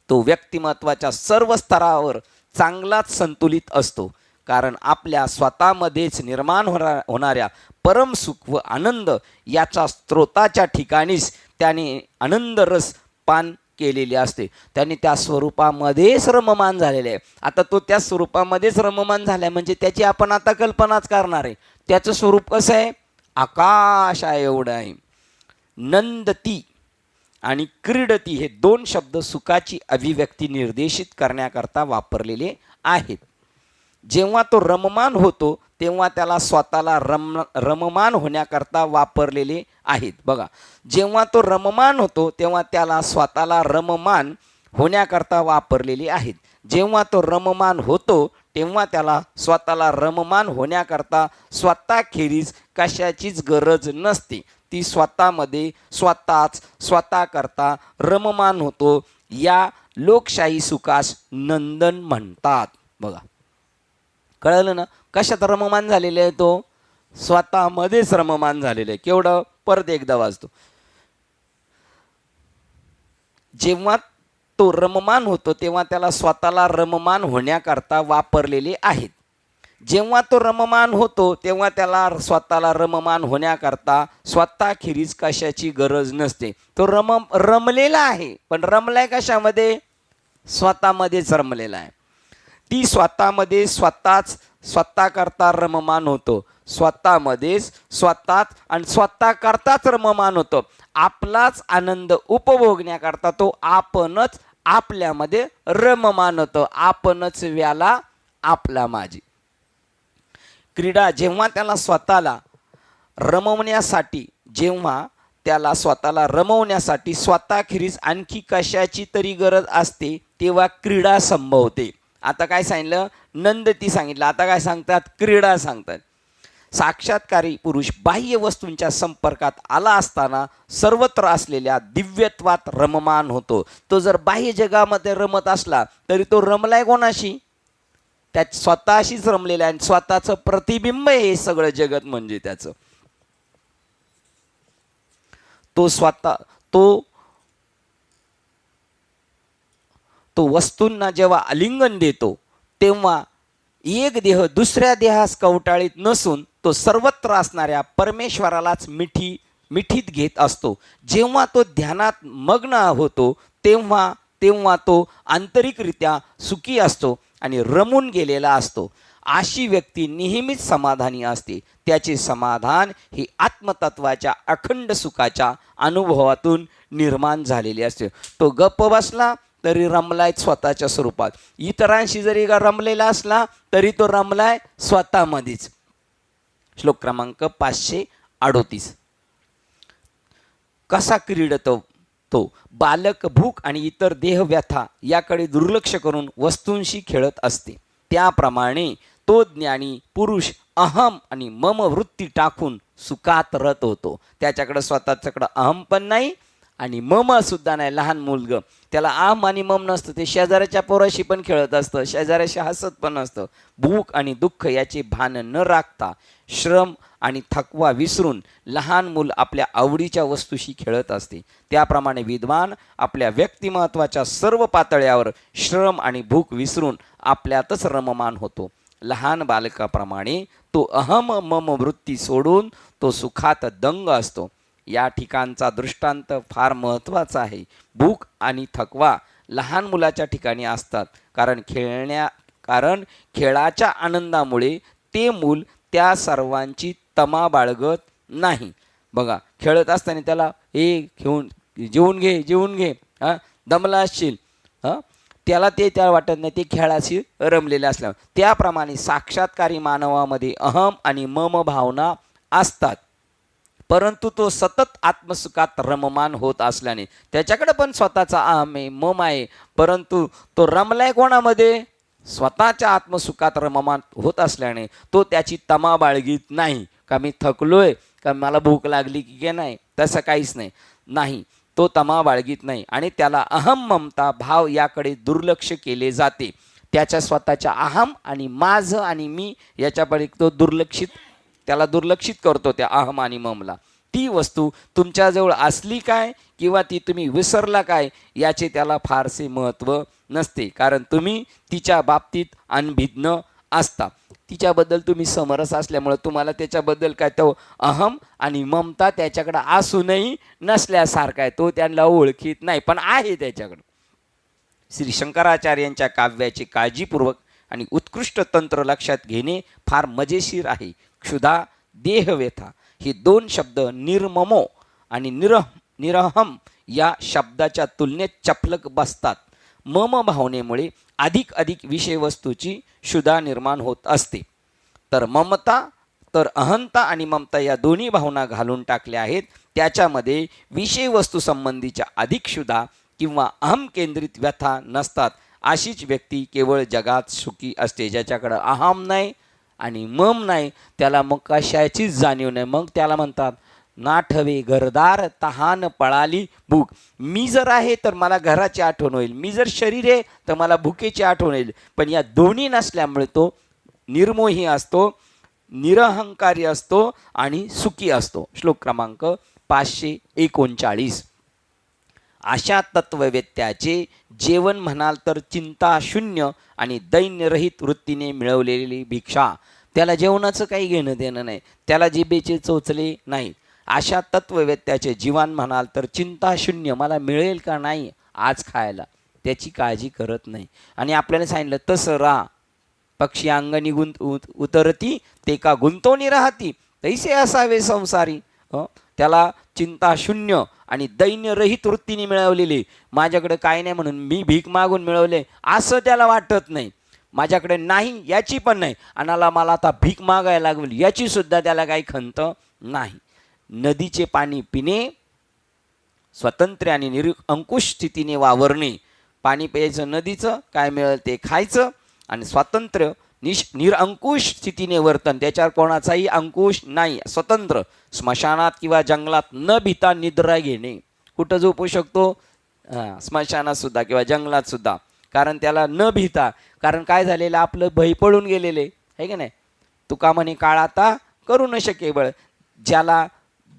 तो व्यक्तिमत्वाच्या सर्व स्तरावर चांगलाच संतुलित असतो, कारण आपल्या स्वतःमध्येच निर्माण होणाऱ्या परमसुख व आनंद याच्या स्त्रोताच्या ठिकाणीच त्याने आनंद रस पान केलेले असते. त्यांनी त्या स्वरूपामध्येच रममान झालेले आहे. आता तो त्या स्वरूपामध्येच रममान झाला आहे म्हणजे त्याची आपण आता कल्पनाच करणार आहे. त्याचं स्वरूप कसं आहे? आकाश आहे एवढं आहे. नंदती आणि क्रीडती हे दोन शब्द सुखाची अभिव्यक्ती निर्देशित करण्याकरता वापरलेले आहेत. जेव्हा तो रममान होतो तेव्हा त्याला स्वतःला रममान होण्याकरता वापरलेले आहेत. बघा, जेव्हा तो रममान होतो तेव्हा त्याला स्वतःला रममान होण्याकरता वापरलेले आहेत. जेव्हा तो रममान होतो तेव्हा त्याला स्वतःला रममान होण्याकरता स्वतःखेरीज कशाचीच गरज नसते. ती स्वतःमध्ये स्वतः करता रममान होतो. या लोकशाही सुखास नंदन म्हणतात. बघा, कळलं ना? कशात रममान झालेले आहे? तो स्वतःमध्येच रममान झालेले आहे. केवढं? परत एकदा वाचतो. जेव्हा तो रममान होतो तेव्हा त्याला स्वतःला रममान होण्याकरता वापरलेले आहेत. जेव्हा तो रममान होतो तेव्हा त्याला स्वतःला रममान होण्याकरता स्वतःखेरीज कशाची गरज नसते. तो रमलेला आहे, पण रमलाय कशामध्ये? स्वतःमध्येच रमलेला आहे. ती स्वतःमध्ये स्वतः करता रममान होतो, स्वतःमध्येच स्वतःच आणि स्वतः करताच रममान होतो. आपलाच आनंद उपभोगण्याकरता तो आपणच आपल्यामध्ये रममान होतो. आपणच व्याला आपला माझी. क्रीडा जेव्हा त्याला स्वतःला रमवण्यासाठी स्वतःखेरीज आणखी कशाची तरी गरज असते तेव्हा क्रीडा संभवते. आता काय सांगितलं? नंदती सांगितलं. आता काय सांगतात? क्रीडा सांगतात. साक्षात्कारी पुरुष बाह्य वस्तूंच्या संपर्कात आला असताना सर्वत्र असलेल्या दिव्यत्वात रममान होतो. तो जर बाह्य जगामध्ये रमत असला तरी तो रमलाय कोणाशी? त्यात स्वतःशीच रमलेला आहे. स्वतःचं प्रतिबिंब हे सगळं जगत म्हणजे त्याचं. तो वस्तूंना जेव्हा आलिंगन देतो तेव्हा एक देह दुसऱ्या देहास कवटाळीत नसून तो सर्वत्र असणाऱ्या परमेश्वरालाच मिठीत घेत असतो. जेव्हा तो ध्यानात मग्न होतो तेव्हा तो आंतरिकरित्या सुखी असतो आणि रमून गेलेला असतो. अशी व्यक्ती नेहमीच समाधानी असते. त्याचे समाधान हे आत्मतत्वाच्या अखंड सुखाच्या अनुभवातून निर्माण झालेले असते. तो गप्प बसला तरी रमलाय स्वतःच्या स्वरूपात. इतरांशी जरी रमलेला असला तरी तो रमलाय स्वतःमध्येच. श्लोक क्रमांक 538. कसा क्रीडतो तो? बालक भूक आणि इतर देहव्यथा याकडे दुर्लक्ष करून वस्तूंशी खेळत असते. त्याप्रमाणे तो ज्ञानी पुरुष अहम आणि मम वृत्ती टाकून सुखात रत होतो. त्याच्याकडं स्वतःच्याकडं अहम पण नाही आणि मम सुद्धा नाही. लहान मुलगं त्याला अहम आणि मम नसतं, ते शेजाऱ्याच्या पोराशी पण खेळत असतं, शेजाऱ्याशी हसत पण असतं. भूक आणि दुःख याचे भान न राखता श्रम आणि थकवा विसरून लहान मूल आपल्या आवडीच्या वस्तूशी खेळत असते. त्याप्रमाणे विद्वान आपल्या व्यक्तिमत्वाच्या सर्व पातळ्यावर श्रम आणि भूक विसरून आपल्यातच रममान होतो. लहान बालकाप्रमाणे तो अहम मम वृत्ती सोडून तो सुखात दंग असतो. या ठिकाणचा दृष्टांत फार महत्त्वाचा आहे. भूक आणि थकवा लहान मुलाच्या ठिकाणी असतात, कारण खेळाच्या आनंदामुळे ते मूल त्या सर्वांची तमा बाळगत नाही. बघा, खेळत असताना त्याला जेवून घे दमला असशील, त्याला वाटत नाही, ते खेळाशी रमलेले असल्यामुळे. त्याप्रमाणे साक्षात्कारी मानवामध्ये अहम आणि मम भावना असतात, परंतु तो सतत आत्मसुखात रममान होत असल्याने त्याच्याकडे पण स्वतःचा अहम आहे, मम आहे, परंतु तो रमलाय कोणामध्ये? स्वतःच्या आत्मसुखात रममान होत असल्याने तो त्याची तमा बाळगीत नाही. का मी थकलोय, का मला भूक लागली की नाही, तसं काहीच नाही. तो तमा बाळगीत नाही आणि त्याला अहम ममता भाव याकडे दुर्लक्ष केले जाते. त्याच्या स्वतःच्या अहम आणि माझं आणि मी याच्याकडे तो दुर्लक्षित करतो. त्या अहम आणि ममला ती वस्तू तुमच्याजवळ असली काय किंवा ती तुम्ही विसरला काय याचे त्याला फारसे महत्त्व नसते, कारण तुम्ही तिच्या बाबतीत अनभिज्ञ असता. तिच्याबद्दल तुम्ही समरस असल्यामुळे तुम्हाला त्याच्याबद्दल काय तो अहम आणि ममता त्याच्याकडे असूनही नसल्यासारखा आहे. तो त्यांना ओळखीत नाही, पण आहे त्याच्याकडं. श्री शंकराचार्यांच्या काव्याची काळजीपूर्वक आणि उत्कृष्ट तंत्र लक्षात घेणे फार मजेशीर आहे. क्षुधा, देहव्यथा हे दोन शब्द निर्ममो आणि निरहम या शब्दाच्या तुलनेत चपलक बसतात. मम भावनेमुळे अधिक विषयवस्तूची क्षुधा निर्माण होत असते. तर अहंता आणि ममता या दोन्ही भावना घालून टाकल्या आहेत. त्याच्यामध्ये विषयवस्तू संबंधीच्या अधिक क्षुधा किंवा अहम केंद्रित व्यथा नसतात. अशीच व्यक्ती केवळ जगात सुखी असते. ज्याच्याकडं अहम नाही आणि मम नाही त्याला मग कशाचीच जाणीव नाही. मग त्याला म्हणतात नाठवे घरदार तहान पळाली भूक. मी जर आहे तर मला घराची आठवण होईल, मी जर शरीर आहे तर मला भुकेची आठवण होईल. पण या दोन्ही नसल्यामुळे तो निर्मोही असतो, निरहंकारी असतो आणि सुखी असतो. श्लोक क्रमांक 539. अशा तत्ववेत्याचे जेवण म्हणाल तर चिंता शून्य आणि दैन्यरहित वृत्तीने मिळवलेली भिक्षा. त्याला जेवणाचं काही घेणं देणं नाही, त्याला जिभेचे चोचले नाही. अशा तत्ववेत्याचे जीवन म्हणाल तर चिंता शून्य, मला मिळेल का नाही आज खायला त्याची काळजी करत नाही. आणि आपल्याला सांगितलं तसं राहा, पक्षी अंगणी उतरती ते का गुंतवणी राहती, तैसे असावे संसारी. त्याला चिंता शून्य आणि दैन्यरहित वृत्तीने मिळवलेले, माझ्याकडे काय नाही म्हणून मी भीक मागून मिळवले असं त्याला वाटत नाही. माझ्याकडे नाही याची पण नाही, आणि मला आता भीक मागायला लागली याची सुद्धा त्याला काही खंत नाही. नदीचे पाणी पिणे, स्वतंत्र आणि निरंकुश स्थितीने वावरणे. पाणी प्यायचं नदीचं, काय मिळेल ते खायचं, आणि स्वातंत्र्य निरंकुश स्थितीने वर्तन, त्याच्यावर कोणाचाही अंकुश नाही, स्वतंत्र. स्मशानात किंवा जंगलात न भीता निद्रा घेणे. कुठं झोपू शकतो? स्मशानात सुद्धा किंवा जंगलात सुद्धा, कारण त्याला न भीता. कारण काय झालेलं, आपलं भय पडून गेलेले आहे की नाही. तुका म्हणे काळ आता करू न शके बळ. ज्याला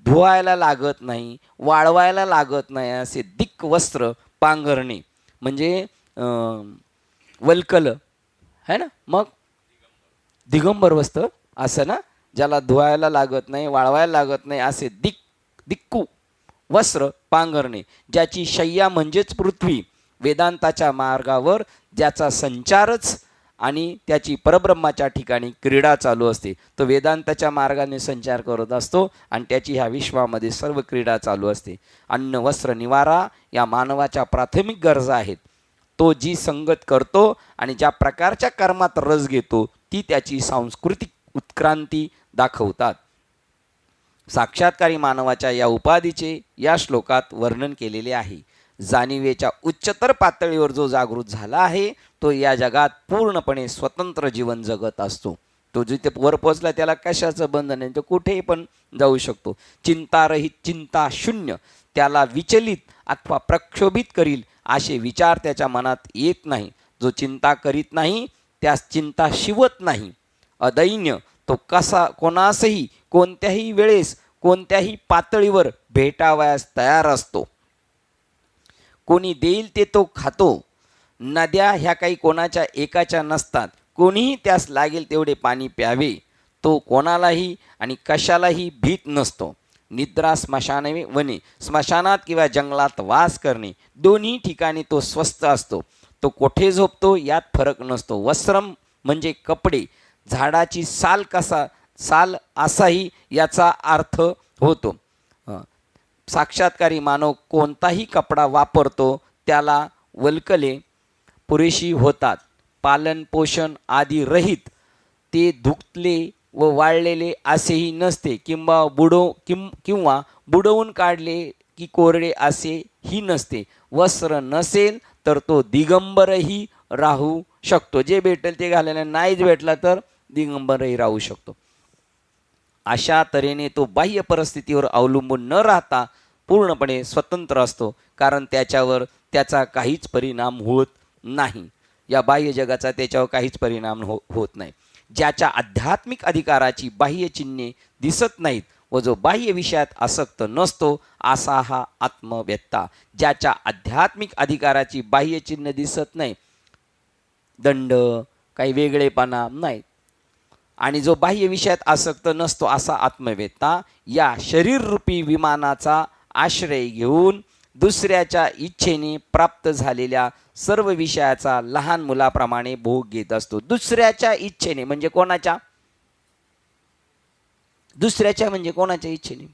धुवायला लागत नाही, वाळवायला लागत नाही असे दिक्क वस्त्र पांघरणे म्हणजे वल्कल है ना, मग दिगंबर वस्त्र असं ना, ज्याला धुवायला लागत नाही, वाळवायला लागत नाही असे दिक्कू वस्त्र पांघरणे. ज्याची शय्या म्हणजेच पृथ्वी, वेदांताच्या मार्गावर ज्याचा संचारच आणि त्याची परब्रह्माच्या ठिकाणी क्रीडा चालू असते, तो वेदांताच्या मार्गाने संचार करत असतो आणि त्याची ह्या विश्वामध्ये सर्व क्रीडा चालू असते. अन्न वस्त्र निवारा या मानवाच्या प्राथमिक गरजा आहेत. तो जी संगत करतो आणि ज्या प्रकारच्या कर्मात रस घेतो ती त्याची सांस्कृतिक उत्क्रांती दाखवतात. साक्षात्कारी मानवाच्या या उपाधीचे या श्लोकात वर्णन केलेले आहे. जाणीवेच्या उच्चतर पातळीवर जो जागृत झाला आहे तो या जगात पूर्णपणे स्वतंत्र जीवन जगत असतो. तो जिथे वर पोचला त्याला कशाचं बंधन नाही, तो कुठेही पण जाऊ शकतो. चिंतारहित, चिंता शून्य, त्याला विचलित अथवा प्रक्षोभित करील असे विचार त्याच्या मनात येत नाही. जो चिंता करीत नाही त्यास चिंता शिवत नाही. अदैन्य, तो कसा कोणासही कोणत्याही वेळेस कोणत्याही पातळीवर भेटावयास तयार असतो. कोणी देईल ते तो खातो. नद्या ह्या काही कोणाच्या एकाच्या नसतात, कोणीही त्यास लागेल तेवढे पाणी प्यावे. तो कोणालाही आणि कशालाही भीत नसतो. निद्रा स्मशाने वने, स्मशानात किंवा जंगलात वास करणे, दोन्ही ठिकाणी तो स्वस्थ असतो. तो कोठे झोपतो यात फरक नसतो. वस्त्रम म्हणजे कपडे, झाडाची साल असाही याचा अर्थ होतो. साक्षात्कारी मानव कोणताही कपडा वापरतो त्याला वल्कले पुरेशी होतात. पालन पोषण आदी रहित ते धुतले व वाळलेले असेही नसते, किंवा बुडवून काढले की कोरडे असेही नसते. वस्त्र नसेल तर तो दिगंबरही राहू शकतो. जे भेटेल ते घालायला, नाहीच भेटला तर दिगंबरही राहू शकतो. अशा तऱ्हेने तो बाह्य परिस्थितीवर अवलंबून न राहता पूर्णपणे स्वतंत्र असतो, कारण त्याच्यावर त्याचा काहीच परिणाम होत नाही. या बाह्य जगाचा त्याच्यावर काहीच परिणाम होत नाही. ज्याच्या आध्यात्मिक अधिकाराची बाह्य चिन्हे दिसत नाहीत व जो बाह्य विषयात आसक्त नसतो असा हा आत्मवेत्ता. ज्याच्या आध्यात्मिक अधिकाराची बाह्य चिन्ह दिसत नाही, दंड, काही वेगळेपणा नाही, आणि जो बाह्य विषयात आसक्त नसतो असा आत्मवेत्ता या शरीररूपी विमानाचा आश्रय घेऊन दुसऱ्याच्या इच्छेने प्राप्त झालेल्या सर्व विषयाचा लहान मुलाप्रमाणे भोग घेत असतो. दुसऱ्याच्या इच्छेने म्हणजे कोणाच्या? दुसऱ्याच्या म्हणजे कोणाच्या इच्छेने?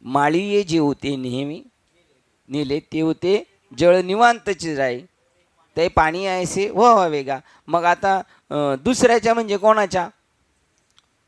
माळीये जे होते नेहमी नेले ते होते जळ निवांतचे राय, ते पाणी ऐसे व्हावे का. मग आता दुसऱ्याच्या म्हणजे कोणाच्या?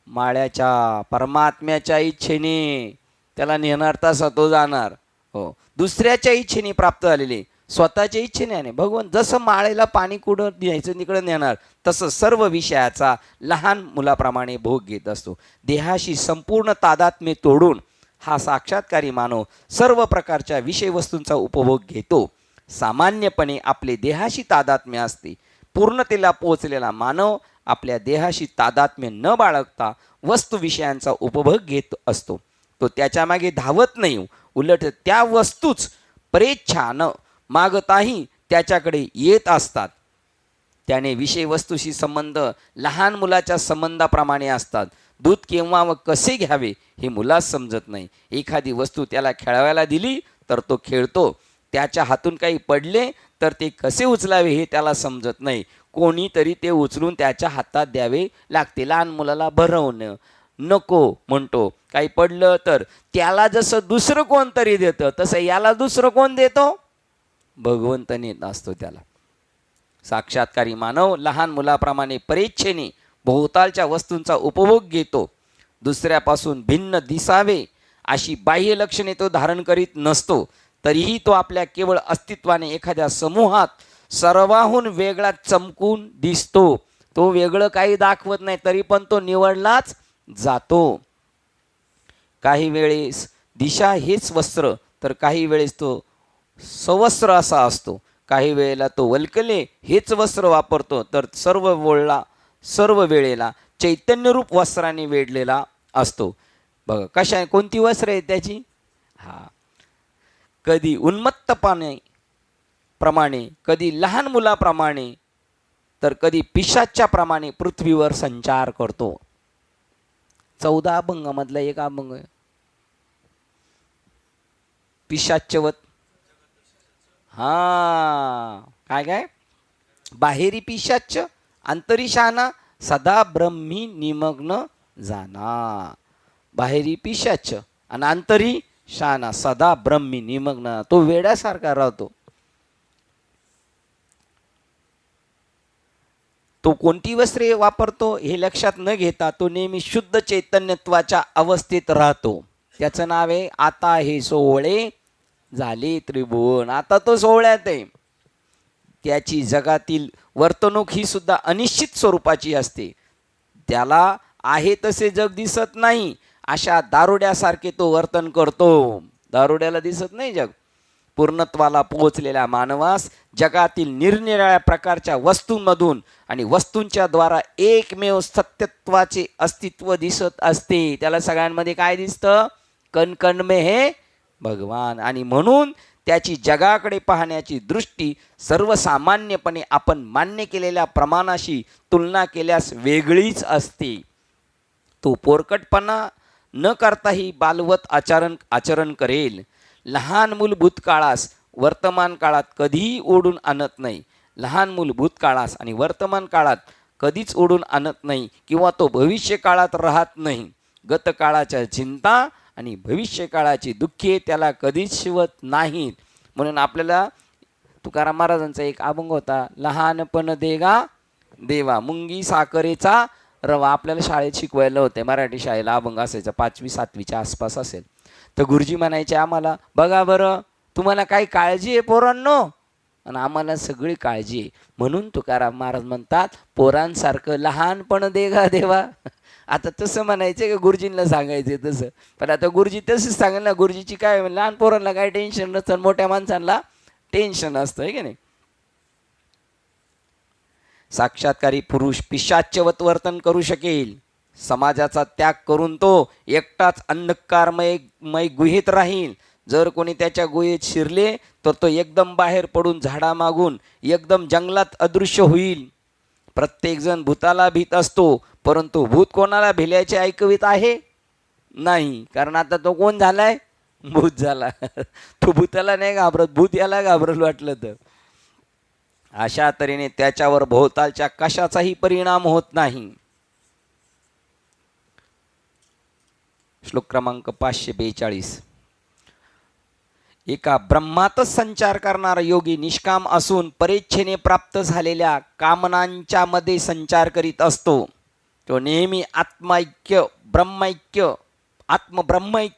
माळ्याच्या, परमात्म्याच्या इच्छेने त्याला नेणार तसा तो जाणार. हो, दुसऱ्याच्या इच्छेने प्राप्त झालेले, स्वतःच्या इच्छेने नाही. भगवान जसं माळेला पाणी कुठं न्यायचं तिकडं नेणार, तसं सर्व विषयाचा लहान मुलाप्रमाणे भोग घेत असतो. देहाशी संपूर्ण तादात्म्य तोडून हा साक्षात्कारी मानव सर्व प्रकारच्या विषयवस्तूंचा उपभोग घेतो. सामान्यपणे आपले देहाशी तादात्म्य असते. पूर्णतेला पोहोचलेला मानव आपल्या देहाशी तादात्म्य न बाळगता वस्तू विषयांचा उपभोग घेत असतो. तो त्याच्या मागे धावत नाही, उलट त्या वस्तूच परेच्छा न मागताही त्याच्याकडे येत असतात. त्याने विषय वस्तूशी संबंध लहान मुलाच्या संबंधाप्रमाणे असतात. दूध केव्हा व कसे घ्यावे हे मुलास समजत नाही. एखादी वस्तू त्याला खेळायला दिली तर तो खेळतो, त्याच्या हातून काही पडले तर ते कसे उचलावे हे त्याला समजत नाही. कोणीतरी ते उचलून त्याच्या हातात द्यावे लागते. लहान मुलाला भरवणं नको म्हणतो, काही पडलं तर त्याला जसं दुसरं कोणतरी देतं तसं याला दुसरं कोण देतो? भगवंत नेत असतो त्याला. साक्षात्कारी मानव लहान मुलाप्रमाणे परेच्छेने भोवतालच्या वस्तूंचा उपभोग घेतो. दुसऱ्यापासून भिन्न दिसावे अशी बाह्य लक्षणे तो धारण करीत नसतो. तरीही तो आपल्या केवळ अस्तित्वाने एखाद्या समूहात सर्वाहून वेगळा चमकून दिसतो. तो वेगळं काही दाखवत नाही, तरी पण तो निवडलाच जातो. काही वेळेस दिशा हेच वस्त्र तर काही वेळेस तो सवस्त्र असा असतो. काही वेळेला तो वल्कले हेच वस्त्र वापरतो तर सर्व वेळेला चैतन्यरूप वस्त्राने वेढलेला असतो. बघा कशा कोणती वस्त्र आहे त्याची? कधी उन्मत्तपणे प्रमाणे, कधी लहान मुलाप्रमाणे, तर कधी पिशाच्या प्रमाणे पृथ्वीवर संचार करतो. 14 अभंगामधला एक अभंग आहे पिशाच्यवत. काय बाहेरी पिशाच्य अंतरी शहाणा सदा ब्रह्मी निमग्न जाना. बाहेरी पिशाच्य आणि अंतरी शहाणा सदा ब्रह्मी निमग्न. तो वेड्यासारखा राहतो. तो कोणती वस्त्रे वापरतो हे लक्षात न घेता तो नेहमी शुद्ध चैतन्यत्वाच्या अवस्थेत राहतो. त्याचं नाव आहे आता हे सोहळे झाले त्रिभुवन. आता तो सोहळ्यात आहे. त्याची जगातील वर्तणूक ही सुद्धा अनिश्चित स्वरूपाची असते. त्याला आहे तसे जग दिसत नाही. अशा दारुड्यासारखे तो वर्तन करतो. दारुड्याला दिसत नाही जग. पूर्णत्वाला पोहोचलेल्या मानवास जगातील निरनिराळ्या प्रकारच्या वस्तूंमधून आणि वस्तूंच्या द्वारा एकमेव सत्यत्वाचे अस्तित्व दिसत असते. त्याला सगळ्यांमध्ये काय दिसतं? कण में हे भगवान. आणि म्हणून त्याची जगाकडे पाहण्याची दृष्टी सर्वसामान्यपणे आपण मान्य केलेल्या प्रमाणाशी तुलना केल्यास वेगळीच असते. तो पोरकटपणा न करताही बालवत आचरण करेल. लहान मूल भूतकाळास वर्तमान काळात कधीही ओढून आणत नाही. लहान मूल भूतकाळास आणि वर्तमान काळात कधीच ओढून आणत नाही किंवा तो भविष्य काळात राहत नाही. गतकाळाच्या चिंता आणि भविष्य काळाची दुःखे त्याला कधीच शिवत नाहीत. म्हणून आपल्याला तुकाराम महाराजांचा एक अभंग होता, लहानपण देगा देवा मुंगी साखरेचा रवा. आपल्याला शाळेत शिकवायला होते, मराठी शाळेला अभंग असायचा 5वी 7वीच्या आसपास असेल. तर गुरुजी म्हणायचे आम्हाला, बघा बरं तुम्हाला काही काळजी आहे पोरांनो? आणि आम्हाला सगळी काळजी आहे. म्हणून तुकाराम महाराज म्हणतात पोरांसारखं लहानपण देगा देवा. आता तसं म्हणायचं का गुरुजींना सांगायचं तसं? पण आता गुरुजी तसंच सांगेल ना. गुरुजीची काय, लहान पोरांना काय टेन्शन नसतं, मोठ्या माणसांना टेन्शन असतं, आहे की नाही? साक्षात्कारी पुरुष पिशाच्यवत वर्तन करू शकेल. समाजाचा त्याग करून तो एकटाच अंधकारमय गुहेत राहील. जर कोणी त्याच्या गुहेत शिरले तर तो एकदम बाहेर पडून झाडामागून एकदम जंगलात अदृश्य होईल. प्रत्येकजण भूताला भीत असतो, परंतु भूत कोणाला भिल्याचे ऐकवीत आहे? नाही. कारण आता तो कोण झालाय? भूत झाला. तो भूताला नाही घाबरत, भूत याला घाबरल वाटलं तर. अशा तऱ्हेने त्याच्यावर भोवतालच्या कशाचाही परिणाम होत नाही. श्लोक क्रमांक 542. एका ब्रह्मातच संचार करणारा योगी निष्काम असून परेच्छेने प्राप्त झालेल्या कामनांच्या मध्ये संचार करीत असतो. तो नेहमी आत्मैक्य ब्रह्मैक्य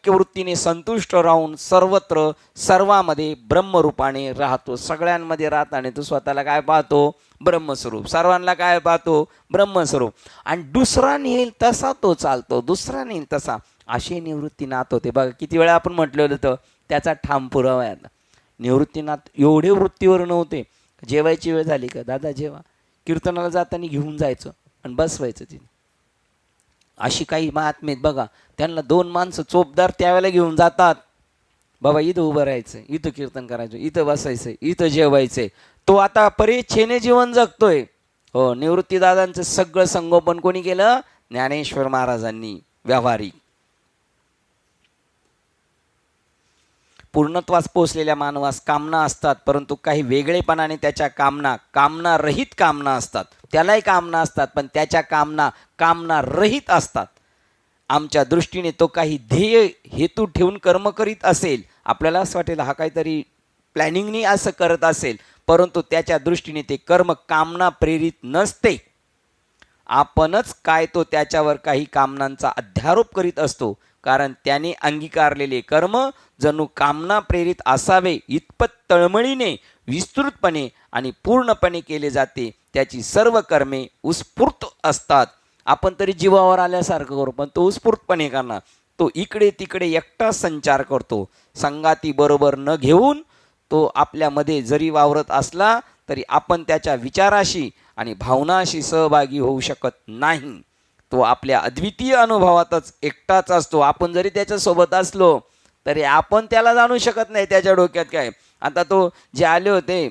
वृत्तीने संतुष्ट राहून सर्वत्र सर्वामध्ये ब्रह्मरूपाने राहतो. सगळ्यांमध्ये राहताना तो स्वतःला काय पाहतो? ब्रह्मस्वरूप. सर्वांना काय पाहतो? ब्रह्मस्वरूप. आणि दुसरा नेईल तसा तो चालतो, दुसरा नेईल तसा. अशी निवृत्तीनाथ होते. बघा किती वेळा आपण म्हटलेलं होतं, त्याचा ठाम पुरावा आहे. निवृत्तीनाथ एवढे वृत्तीवर नव्हते. जेवायची वेळ झाली का दादा जेवा, कीर्तनाला जाताना घेऊन जायचं आणि बसवायचं तिने. अशी काही महात्मेत बघा, त्यांना 2 माणसं चोपदार त्यावेळेला घेऊन जातात, बाबा इथं उभं राहायचं, इथं कीर्तन करायचं, इथं बसायचं, इथं जेवायचंय. तो आता परेच्छेने जीवन जगतोय. हो, निवृत्तीदादांचं सगळं संगोपन कोणी केलं? ज्ञानेश्वर महाराजांनी. व्यावहारिक पूर्णत्वास पोचलेल्या मानवास कामना असतात, परंतु काही वेगळेपणाने त्याच्या कामना रहित कामना असतात. त्यालाही कामना असतात, पण त्याच्या कामना रहित असतात. आमच्या दृष्टीने तो काही ध्येय हेतू ठेवून कर्म करीत असेल, आपल्याला असं वाटेल हा काहीतरी प्लॅनिंगनी असं करत असेल, परंतु त्याच्या दृष्टीने ते कर्म कामना प्रेरित नसते. आपणच काय तो त्याच्यावर काही कामनांचा अध्यारोप करीत असतो, कारण त्याने अंगीकारलेले कर्म जणू कामना प्रेरित असावे इतपत तळमळीने, विस्तृतपणे आणि पूर्णपणे केले जाते. त्याची सर्व कर्मे उत्स्फूर्त असतात. आपण तरी जीवावर आल्यासारखं करू, पण तो उत्स्फूर्तपणे करणार. तो इकडे तिकडे एकटा संचार करतो. संगाती बरोबर न घेऊन तो आपल्यामध्ये जरी वावरत असला तरी आपण त्याच्या विचाराशी आणि भावनाशी सहभागी होऊ शकत नाही. तो आपल्या अद्वितीय अनुभवातच एकटाच असतो. आपण जरी त्याच्यासोबत असलो तरी आपण त्याला जाणू शकत नाही त्याच्या डोक्यात काय. आता तो जे आले होते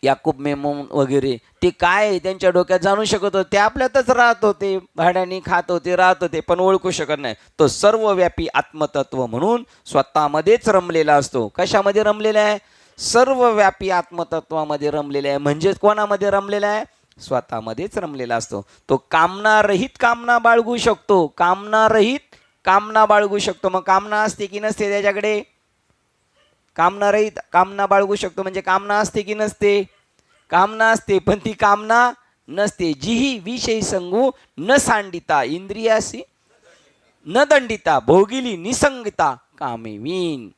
याकूब मेमन वगैरे, ते काय त्यांच्या डोक्यात जाणू शकत होते? ते आपल्यातच राहत होते, भाड्याने खात होते, राहत होते, पण ओळखू शकत नाही. तो सर्वव्यापी आत्मतत्व म्हणून स्वतःमध्येच रमलेला असतो. कशामध्ये रमलेला आहे? सर्वव्यापी आत्मतत्वामध्ये रमलेला आहे. म्हणजेच कोणामध्ये रमलेला आहे? स्वतःमध्येच रमलेला असतो. तो कामनारहित कामना बाळगू शकतो. कामनारहित कामना बाळगू शकतो. मग कामना असते की नसते त्याच्याकडे? कामनारहित कामना बाळगू शकतो म्हणजे कामना असते की नसते? कामना असते, पण ती कामना नसते. जीही विषयी संगू न सांडिता, इंद्रियासी न दंडिता, भोगिली निसंगिता कामेवीन.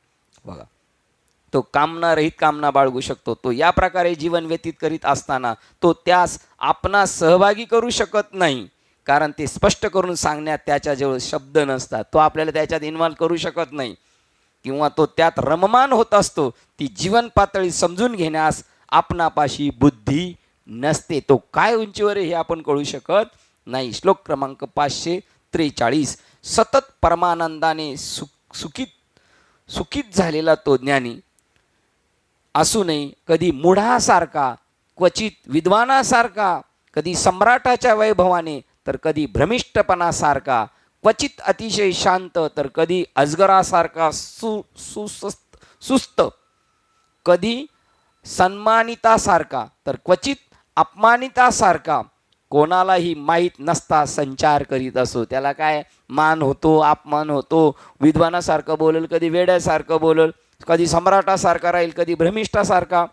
बघा, तो कामनारहित कामना बाळगू शकतो. तो या प्रकारे जीवन व्यतीत करीत असताना तो त्यास आपणास सहभागी करू शकत नाही, कारण ते स्पष्ट करून सांगण्यात त्याच्याजवळ शब्द नसतात. तो आपल्याला त्याच्यात इन्व्हॉल्व करू शकत नाही, किंवा तो त्यात रममान होत असतो. ती जीवन पातळी समजून घेण्यास आपणापाशी बुद्धी नसते. तो काय उंचीवर हे आपण कळू शकत नाही. श्लोक क्रमांक 543. सतत परमानंदाने सुखित झालेला तो ज्ञानी असूनही कधी मूढासारखा, क्वचित विद्वानासारखा, कधी सम्राटाच्या वैभवाने तर कधी भ्रमिष्टपणासारखा, क्वचित अतिशय शांत तर कधी अजगरासारखा सुस्त, कधी सन्मानितासारखा तर क्वचित अपमानितासारखा, कोणालाही माहीत नसता संचार करीत असो. त्याला काय मान होतो, अपमान होतो. विद्वानासारखं बोलल, कधी वेड्यासारखं बोलल, कधी सम्राटासारखा राहील, कधी भ्रमिष्ठासारखा.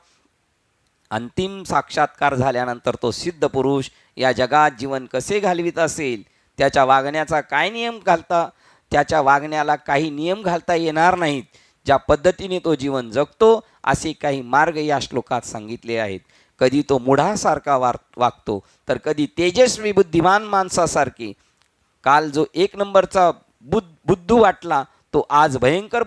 अंतिम साक्षात्कार झाल्यानंतर तो सिद्ध पुरुष या जगात जीवन कसे घालवित असेल, त्याच्या वागण्याचा काय नियम घालता, त्याच्या वागण्याला काही नियम घालता येणार नाहीत. ज्या पद्धतीने तो जीवन जगतो असे काही मार्ग या श्लोकात सांगितले आहेत. कधी तो मूढासारखा वागतो तर कधी तेजस्वी बुद्धिमान माणसासारखे. काल जो 1 नंबरचा बुद्धू वाटला तो आज भयंकर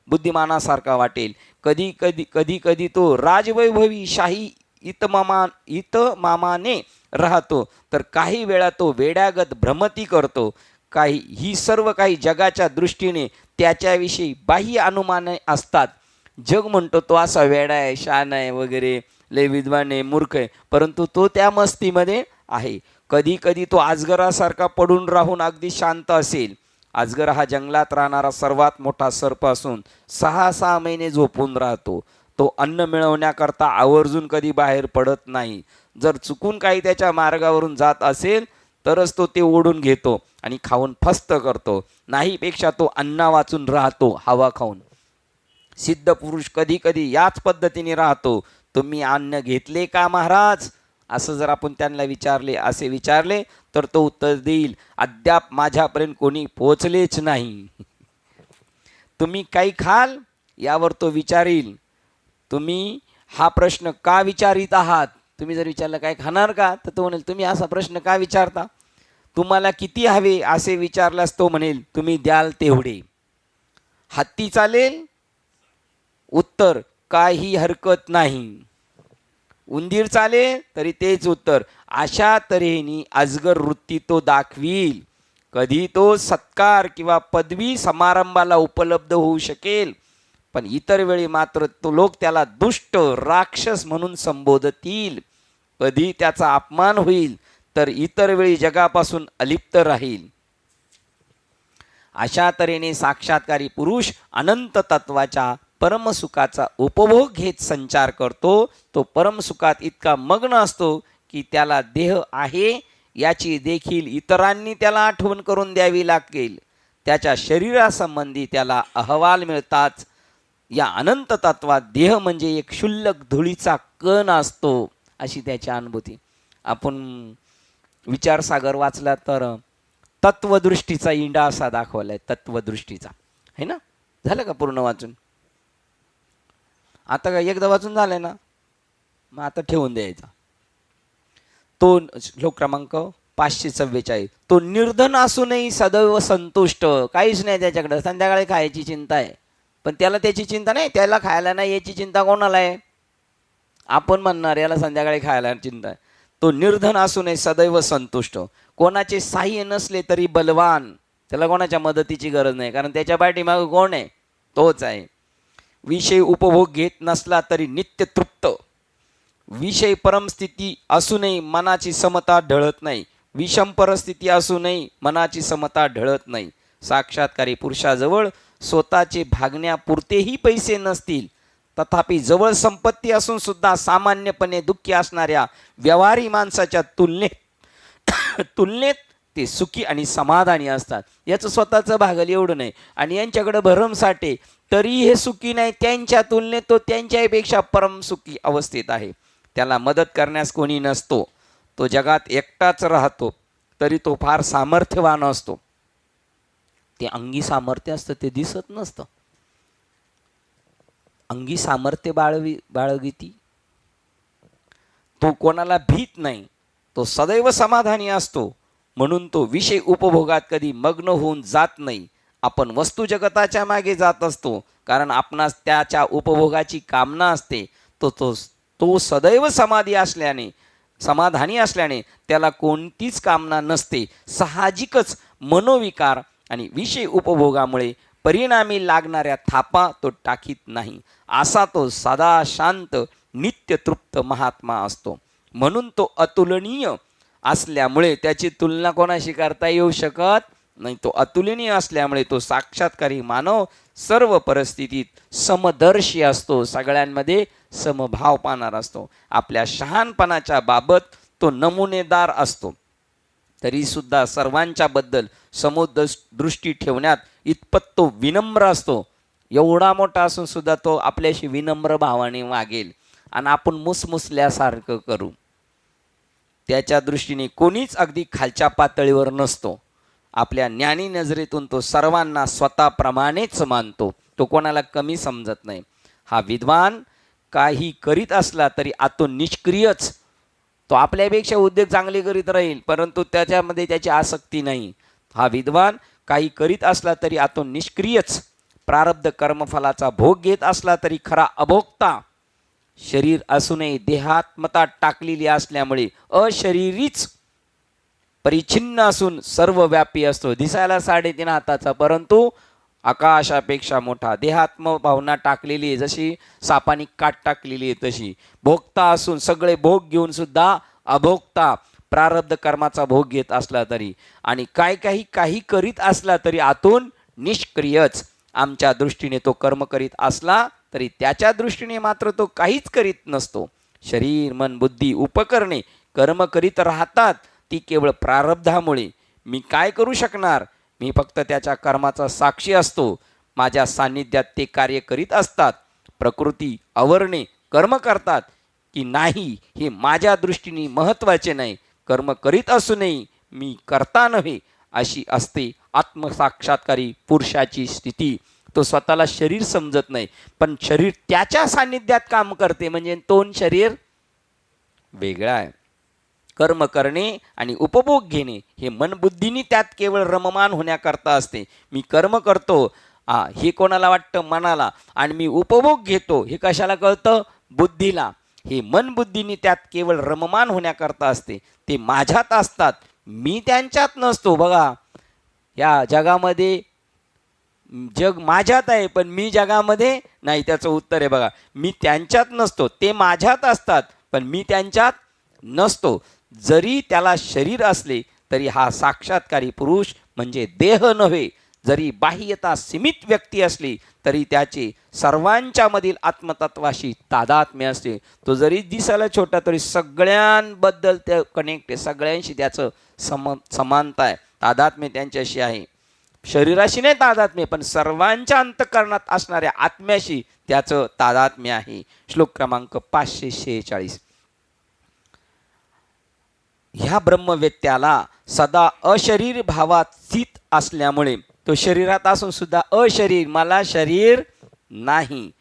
बुद्धिमानासारखा वाटेल. कधी तो राजवैभवी शाही इतमामाने राहतो, तर काही वेळा तो वेड्यागत भ्रमती करतो. ही सर्व काही जगाच्या दृष्टीने त्याच्याविषयी बाह्य अनुमाने असतात. जग म्हणतो तो असा वेडा आहे, शान आहे वगैरे, लय विद्वान आहे, मूर्ख आहे, परंतु तो त्या मस्तीमध्ये आहे. कधी तो अजगरासारखा पडून राहून अगदी शांत असेल. अजगर हा जंगलात राहणारा सर्वात मोठा सर्प असून 6 महिने झोपून राहतो. तो अन्न मिळवण्याकरता आवर्जून कधी बाहेर पडत नाही. जर चुकून काही त्याच्या मार्गावरून जात असेल तरच तो ते ओढून घेतो आणि खाऊन फस्त करतो. नाहीपेक्षा तो अन्ना वाचून राहतो, हवा खाऊन. सिद्ध पुरुष कधी याच पद्धतीने राहतो. तुम्ही अन्न घेतले का महाराज, असं जर आपण त्यांना विचारले तर तो उत्तर देईल, अद्याप माझ्यापर्यंत कोणी पोहोचलेच नाही. तुम्ही काही खाल, यावर तो विचारील, तुम्ही हा प्रश्न का विचारित आहात. तुम्ही जर विचारलं काय खाणार का, तर तो म्हणेल तुम्ही असा प्रश्न का विचारता. तुम्हाला किती हवे असे विचारल्यास तो म्हणेल तुम्ही द्याल तेवढे. हत्ती चालेल, उत्तर काही हरकत नाही. उंदीर चाले तरी तेच उत्तर. अशा तऱ्हेने अजगर वृत्ती तो दाखवील. कधी तो सत्कार किंवा पदवी समारंभाला उपलब्ध होऊ शकेल, पण इतर वेळी मात्र तो लोक त्याला दुष्ट राक्षस म्हणून संबोधतील. कधी त्याचा अपमान होईल तर इतर वेळी जगापासून अलिप्त राहील. अशा तऱ्हेने साक्षात्कारी पुरुष अनंत तत्वाच्या परमसुखाचा उपभोग घेत संचार करतो. तो परमसुखात इतका मग्न असतो की त्याला देह आहे याची देखील इतरांनी त्याला आठवण करून द्यावी लागेल. त्याच्या शरीरासंबंधी त्याला अहवाल मिळताच या अनंत तत्वात देह म्हणजे एक क्षुल्लक धुळीचा कण असतो, अशी त्याची अनुभूती. आपण विचारसागर वाचला तर तत्वदृष्टीचा इंडा असा दाखवलाय, तत्वदृष्टीचा, है ना. झालं का पूर्ण वाचून? आता काय एकदा वाचून झालंय ना, मग आता ठेवून द्यायचा. तो श्लोक क्रमांक 544. तो निर्धन असूनही सदैव संतुष्ट. काहीच नाही त्याच्याकडे, संध्याकाळी खायची चिंता आहे, पण त्याला त्याची चिंता नाही. त्याला खायला नाही याची चिंता कोणाला आहे? आपण म्हणणार याला संध्याकाळी खायला चिंता आहे. तो निर्धन असूनही सदैव संतुष्ट. कोणाचे साह्य नसले तरी बलवान. त्याला कोणाच्या मदतीची गरज नाही, कारण त्याच्या पाठीमागे कोण आहे? तोच आहे. विषय उपभोग घेत नसला तरी नित्य तृप्त. विषय परमस्थिती असूनही मनाची समता ढळत नाही. विषम परिस्थिती असूनही मनाची समता ढळत नाही. साक्षात्कारी पुरुषाजवळ स्वतःचे भागण्यापुरतेही पैसे नसतील, तथापि जवळ संपत्ती असून सुद्धा सामान्यपणे दुःखी असणाऱ्या व्यवहारी माणसाच्या तुलनेत ते सुखी आणि समाधानी असतात. याचं स्वतःचं भागल एवढं नाही, आणि यांच्याकडे भरमसाठे तरी हे सुखी नाही. त्यांच्या तुलनेत तो त्यांच्यापेक्षा परमसुखी अवस्थेत आहे. त्याला मदत करण्यास कोणी नसतो. तो जगात एकटाच राहतो, तरी तो फार सामर्थ्यवान असतो. ते अंगी सामर्थ्य असतं, ते दिसत नसतं. अंगी सामर्थ्य बाळगीती. तो कोणाला भीत नाही. तो सदैव समाधानी असतो, म्हणून तो विषय उपभोगात कधी मग्न होऊन जात नाही. आपण वस्तू जगताच्या मागे जात असतो, कारण आपणास त्याच्या उपभोगाची कामना असते. तो सदैव समाधानी असल्याने त्याला कोणतीच कामना नसते. साहजिकच मनोविकार आणि विषय उपभोगामुळे परिणामी लागणाऱ्या थापा तो टाकीत नाही. असा तो सदा शांत नित्य तृप्त महात्मा असतो. म्हणून तो अतुलनीय असल्यामुळे त्याची तुलना कोणाशी करता येऊ शकत नाही. तो अतुलनीय असल्यामुळे तो साक्षात्कारी मानव सर्व परिस्थितीत समदर्शी असतो. सगळ्यांमध्ये समभाव पाहणार असतो. आपल्या शहाणपणाच्या बाबत तो नमुनेदार असतो, तरी सुद्धा सर्वांच्या बद्दल समदृष्टी ठेवण्यात इतपत तो विनम्र असतो. एवढा मोठा असून सुद्धा तो आपल्याशी विनम्र भावाने वागेल, आणि आपण मुसमुसल्यासारखं करू. त्याच्या दृष्टीने कोणीच अगदी खालच्या पातळीवर नसतो. आपल्या ज्ञानी नजरेतून तो सर्वांना स्वतःप्रमाणेच मानतो. तो कोणाला कमी समजत नाही. हा विद्वान काही करीत असला तरी आतून निष्क्रियच. तो आपल्यापेक्षा उद्योग चांगले करीत राहील, परंतु त्याच्यामध्ये त्याची आसक्ती नाही. हा विद्वान काही करीत असला तरी आतून निष्क्रियच. प्रारब्ध कर्मफलाचा भोग घेत असला तरी खरा अभोक्ता. शरीर असूनही देहात्मता टाकलेली असल्यामुळे अशरीरीच परिच्छिन्न असून सर्वव्यापी असतो. दिसायला 3.5 हाताचा, परंतु आकाशापेक्षा मोठा. देहात्म भावना टाकलेली आहे, जशी सापानी काट टाकलेली आहे तशी. भोगता असून सगळे भोग घेऊन सुद्धा अभोक्ता. प्रारब्ध कर्माचा भोग घेत असला तरी, आणि काही करीत असला तरी आतून निष्क्रियच. आमच्या दृष्टीने तो कर्म करीत असला तरी त्याच्या दृष्टीने मात्र तो काहीच करीत नसतो. शरीर, मन, बुद्धी, उपकरणे कर्म करीत राहतात, ती केवळ प्रारब्धामुळे. मी काय करू शकणार? मी फक्त त्याच्या कर्माचा साक्षी असतो. माझ्या सान्निध्यात ते कार्य करीत असतात. प्रकृती, आवरणे कर्म करतात की नाही हे माझ्या दृष्टीने महत्त्वाचे नाही. कर्म करीत असूनही मी करता नव्हे, अशी असते आत्मसाक्षात्कारी पुरुषाची स्थिती. तो स्वतःला शरीर समजत नाही, पण शरीर त्याच्या सान्निध्यात काम करते, म्हणजे तो शरीर वेगळा आहे. कर्म करणे आणि उपभोग घेणे हे मनबुद्धीने त्यात केवळ रममान होण्याकरता असते. मी कर्म करतो हे कोणाला वाटतं? मनाला. आणि मी उपभोग घेतो हे कशाला कळतं? बुद्धीला. हे मन बुद्धीने त्यात केवळ रममान होण्याकरता असते. ते माझ्यात असतात, मी त्यांच्यात नसतो. बघा, या जगामध्ये जग माझ्यात आहे पण मी जगामध्ये नाही. त्याचं उत्तर आहे बघा, मी त्यांच्यात नसतो, ते माझ्यात असतात पण मी त्यांच्यात नसतो. जरी त्याला शरीर असले तरी हा साक्षात्कारी पुरुष म्हणजे देह नव्हे. जरी बाह्यता सीमित व्यक्ती असली तरी त्याचे सर्वांच्या मधील आत्मतत्वाशी तादात्म्य असते. तो जरी दिसायला छोटा तरी सगळ्यांबद्दल ते कनेक्ट आहे, सगळ्यांशी त्याचं समानता आहे, तादात्म्य त्यांच्याशी आहे. शरीराशी नाही तादात्म्य, पण सर्वांच्या अंतःकरणात असणाऱ्या आत्म्याशी त्याचं तादात्म्य आहे. श्लोक क्रमांक 546. ह्या ब्रह्मवेत्याला सदा अशरीर भावात स्थित असल्यामुळे, तो शरीरात असून सुद्धा अशरीर, मला शरीर नाही,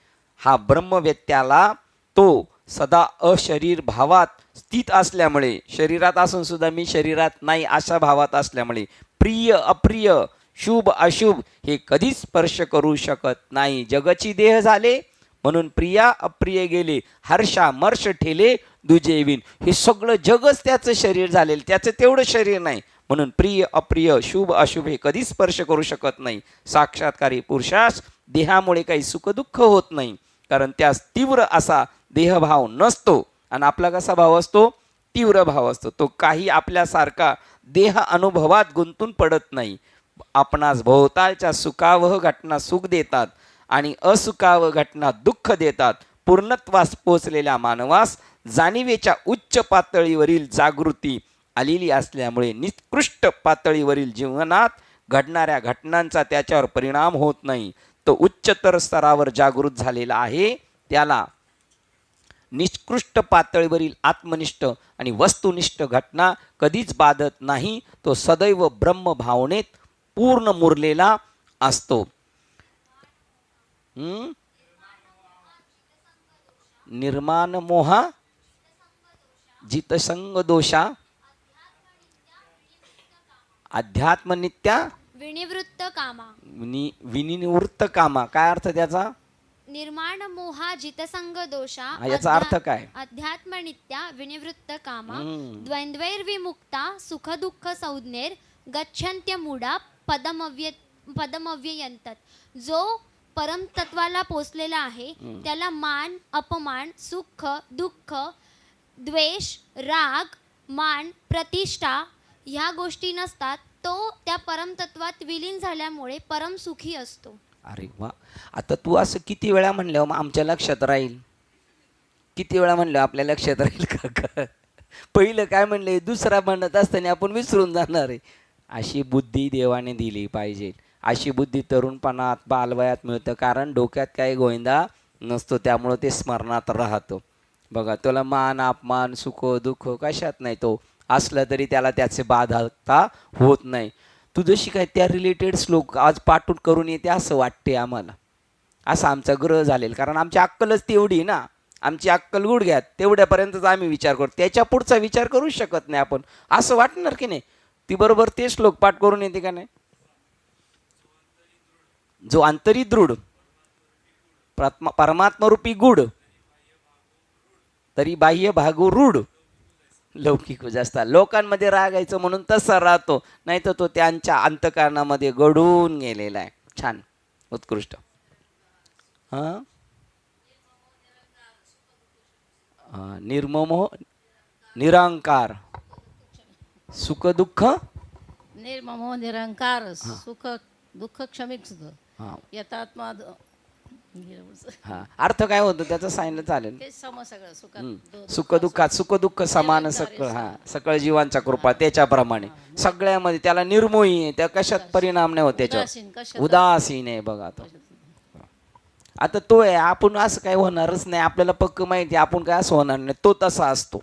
हा ब्रह्मवेत्याला तो सदा अशरीर भावात स्थित असल्यामुळे, शरीरात असून सुद्धा मी शरीरात नाही अशा भावात असल्यामुळे, प्रिय अप्रिय शुभ अशुभ हे कधीच स्पर्श करू शकत नाही. जगची देह झाले म्हणून प्रिया अप्रिय गेले, हर्षा मर्ष ठेले दुजे विन. हे सगळं जगच त्याचं शरीर झालेलं, त्याचं तेवढं शरीर नाही. म्हणून प्रिय अप्रिय शुभ अशुभ हे कधीच स्पर्श करू शकत नाही. साक्षात्कारी पुरुषास देहामुळे काही सुखदुःख होत नाही, कारण त्यास तीव्र असा देहभाव नसतो. आणि आपला कसा भाव असतो? तीव्र भाव असतो. तो काही आपल्यासारखा देह अनुभवात गुंतून पडत नाही. आपणास भोवतालच्या सुखावह घटना सुख देतात आणि असुखावह घटना दुःख देतात. पूर्णत्वास पोचलेल्या मानवास जाणीवेच्या उच्च पातळीवरील जागृती आलेली असल्यामुळे निकृष्ट पातळीवरील जीवनात घडणाऱ्या घटनांचा त्याच्यावर परिणाम होत नाही. तो उच्चतर स्तरावर जागृत झालेला आहे, त्याला निकृष्ट पातळीवरील आत्मनिष्ठ आणि वस्तुनिष्ठ घटना कधीच बाधत नाही. तो सदैव ब्रह्म भावनेत पूर्ण मुरलेला असतो. निर्माण मोहा जितसंग दोषा अध्यात्मनित्या विनिवृत्त कामा. विनिवृत्त कामा. काय अर्थ त्याचा? निर्माण मोहा जितसंग दोषा याचा अर्थ काय? अध्यात्मनित्या विनिवृत्त कामा द्वंद्वैर्विमुक्ता सुख दुःख संज्ञेर गच्छन्त्य मूढा पदमव्ययंतात. जो परम तत्वाला पोचलेला आहे त्याला मान अपमान सुख दुःख द्वेष राग मान प्रतिष्ठा ह्या गोष्टी नसतात. तो त्या परम तत्वात विलीन झाल्यामुळे परम सुखी असतो. अरे वा. आता तू असं किती वेळा म्हणलं मग आमच्या लक्षात राहील? किती वेळा म्हणलं आपल्या लक्षात राहील का? पहिलं काय म्हणले, दुसरा म्हणत असताना आपण विसरून जाणार आहे. अशी बुद्धी देवाने दिली पाहिजे. अशी बुद्धी तरुणपणात बालवयात मिळतं, कारण डोक्यात काही गोविंदा नसतो, त्यामुळं ते स्मरणात राहतं. बघा, तुला मान अपमान सुख दुःख कशात नाही, तो असलं तरी त्याला त्याचे बाधता होत नाही. तू जशी काय त्या रिलेटेड श्लोक आज पाठ करून येते असं वाटते आम्हाला. असं आमचा ग्रह झालेला, कारण आमची अक्कलच तेवढी ना, आमची अक्कल गुडघ्यात तेवढ्यापर्यंतच आम्ही विचार करतो, त्याच्या पुढचा विचार करूच शकत नाही आपण. असं वाटणार की नाही? ती बरोबर ते श्लोक पाठ करून येते का नाही? जो अंतरी दृढ परमात्मरूपी गुढ तरी बाह्य भागू रूढ लौकिक जास्त. लोकांमध्ये रागायचं म्हणून तसा राहतो, नाही तर तो त्यांच्या अंतःकरणामध्ये गढून गेलेला आहे. छान, उत्कृष्ट. निर्ममो निरंकार सुख दुःख निर्ममो निरंकार सुख दुःख क्षमिक सुख यथात्मा. हा, अर्थ काय होतो त्याचं सांगितलं चालेल. सुख दुःखात सुख दुःख समान सकळ. हा, सकळ जीवांचा कृपा त्याच्याप्रमाणे सगळ्यामध्ये त्याला निर्मोही आहे, त्या कशात परिणाम नाही होत, त्याच्यावर उदासीन आहे. बघा तो आता तो आहे, आपण असं काही होणारच नाही. आपल्याला पक्क माहिती आहे आपण काय असं होणार नाही, तो तसा असतो.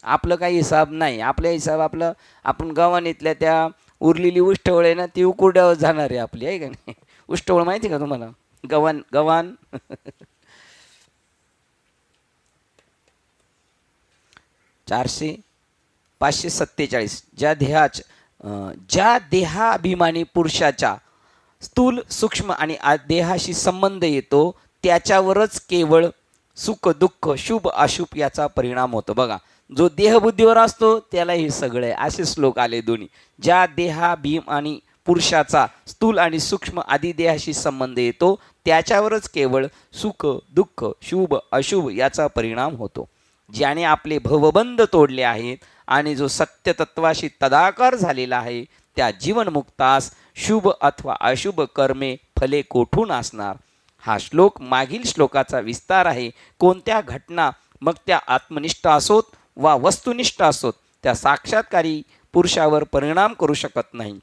आपलं काही हिसाब नाही, आपला हिसाब आपलं. आपण गव्हाणीतल्या त्या उरलेली उष्टवळ आहे ना, ती उकुरड्यावर जाणार आहे आपली, आहे का नाही? उष्टवळ माहिती का तुम्हाला? गव्हाण 547. ज्या देहाभिमानी पुरुषाच्या स्थूल सूक्ष्म आणि देहाशी संबंध येतो त्याच्यावरच केवळ सुख दुःख शुभ अशुभ याचा परिणाम होतो. बघा, जो देहबुद्धीवर असतो त्याला हे सगळे असे श्लोक आले दोन्ही. ज्या देहा भीम आणि पुरुषाचा स्थूल आणि सूक्ष्म आदी देहाशी संबंध येतो त्याच्यावरच केवळ सुख दुःख शुभ अशुभ याचा परिणाम होतो. ज्याने आपले भवबंध तोडले आहेत आणि जो सत्यतत्वाशी तदाकार झालेला आहे त्या जीवनमुक्तास शुभ अथवा अशुभ कर्मे फले कोठून असणार. हा श्लोक मागील श्लोकाचा विस्तार आहे. कोणत्या घटना मग त्या आत्मनिष्ठ असोत वा वस्तुनिष्ठ असोत त्या साक्षात्कारी पुरुषावर परिणाम करू शकत नाही.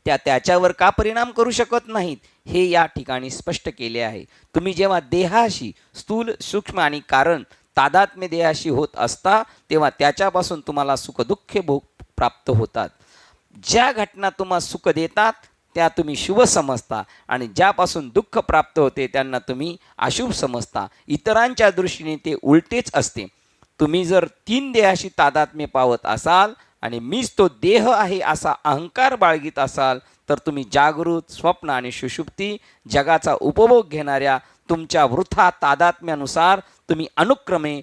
त्याच्यावर का परिणाम करू शकत नाहीत हे या ठिकाणी स्पष्ट केले आहे. तुम्ही जेव्हा देहाशी स्थूल सूक्ष्म आणि कारण तादात्म्य देहाशी होत असता तेव्हा त्याच्यापासून तुम्हाला सुखदुःखे भोग प्राप्त होतात. ज्या घटना तुम्हाला सुख देतात त्या तुम्ही शुभ समजता आणि ज्यापासून दुःख प्राप्त होते त्यांना तुम्ही अशुभ समजता. इतरांच्या दृष्टीने ते उलटेच असते. तुम्ही जर 3 देहाशी तादात्म्य पावत असाल आणि मीच तो देह आहे असा अहंकार बाळगीत असाल तर तुम्ही जागृत स्वप्न आणि सुषुप्ती जगाचा उपभोग घेणाऱ्या तुमच्या वृथा तादात्म्यानुसार तुम्ही अनुक्रमे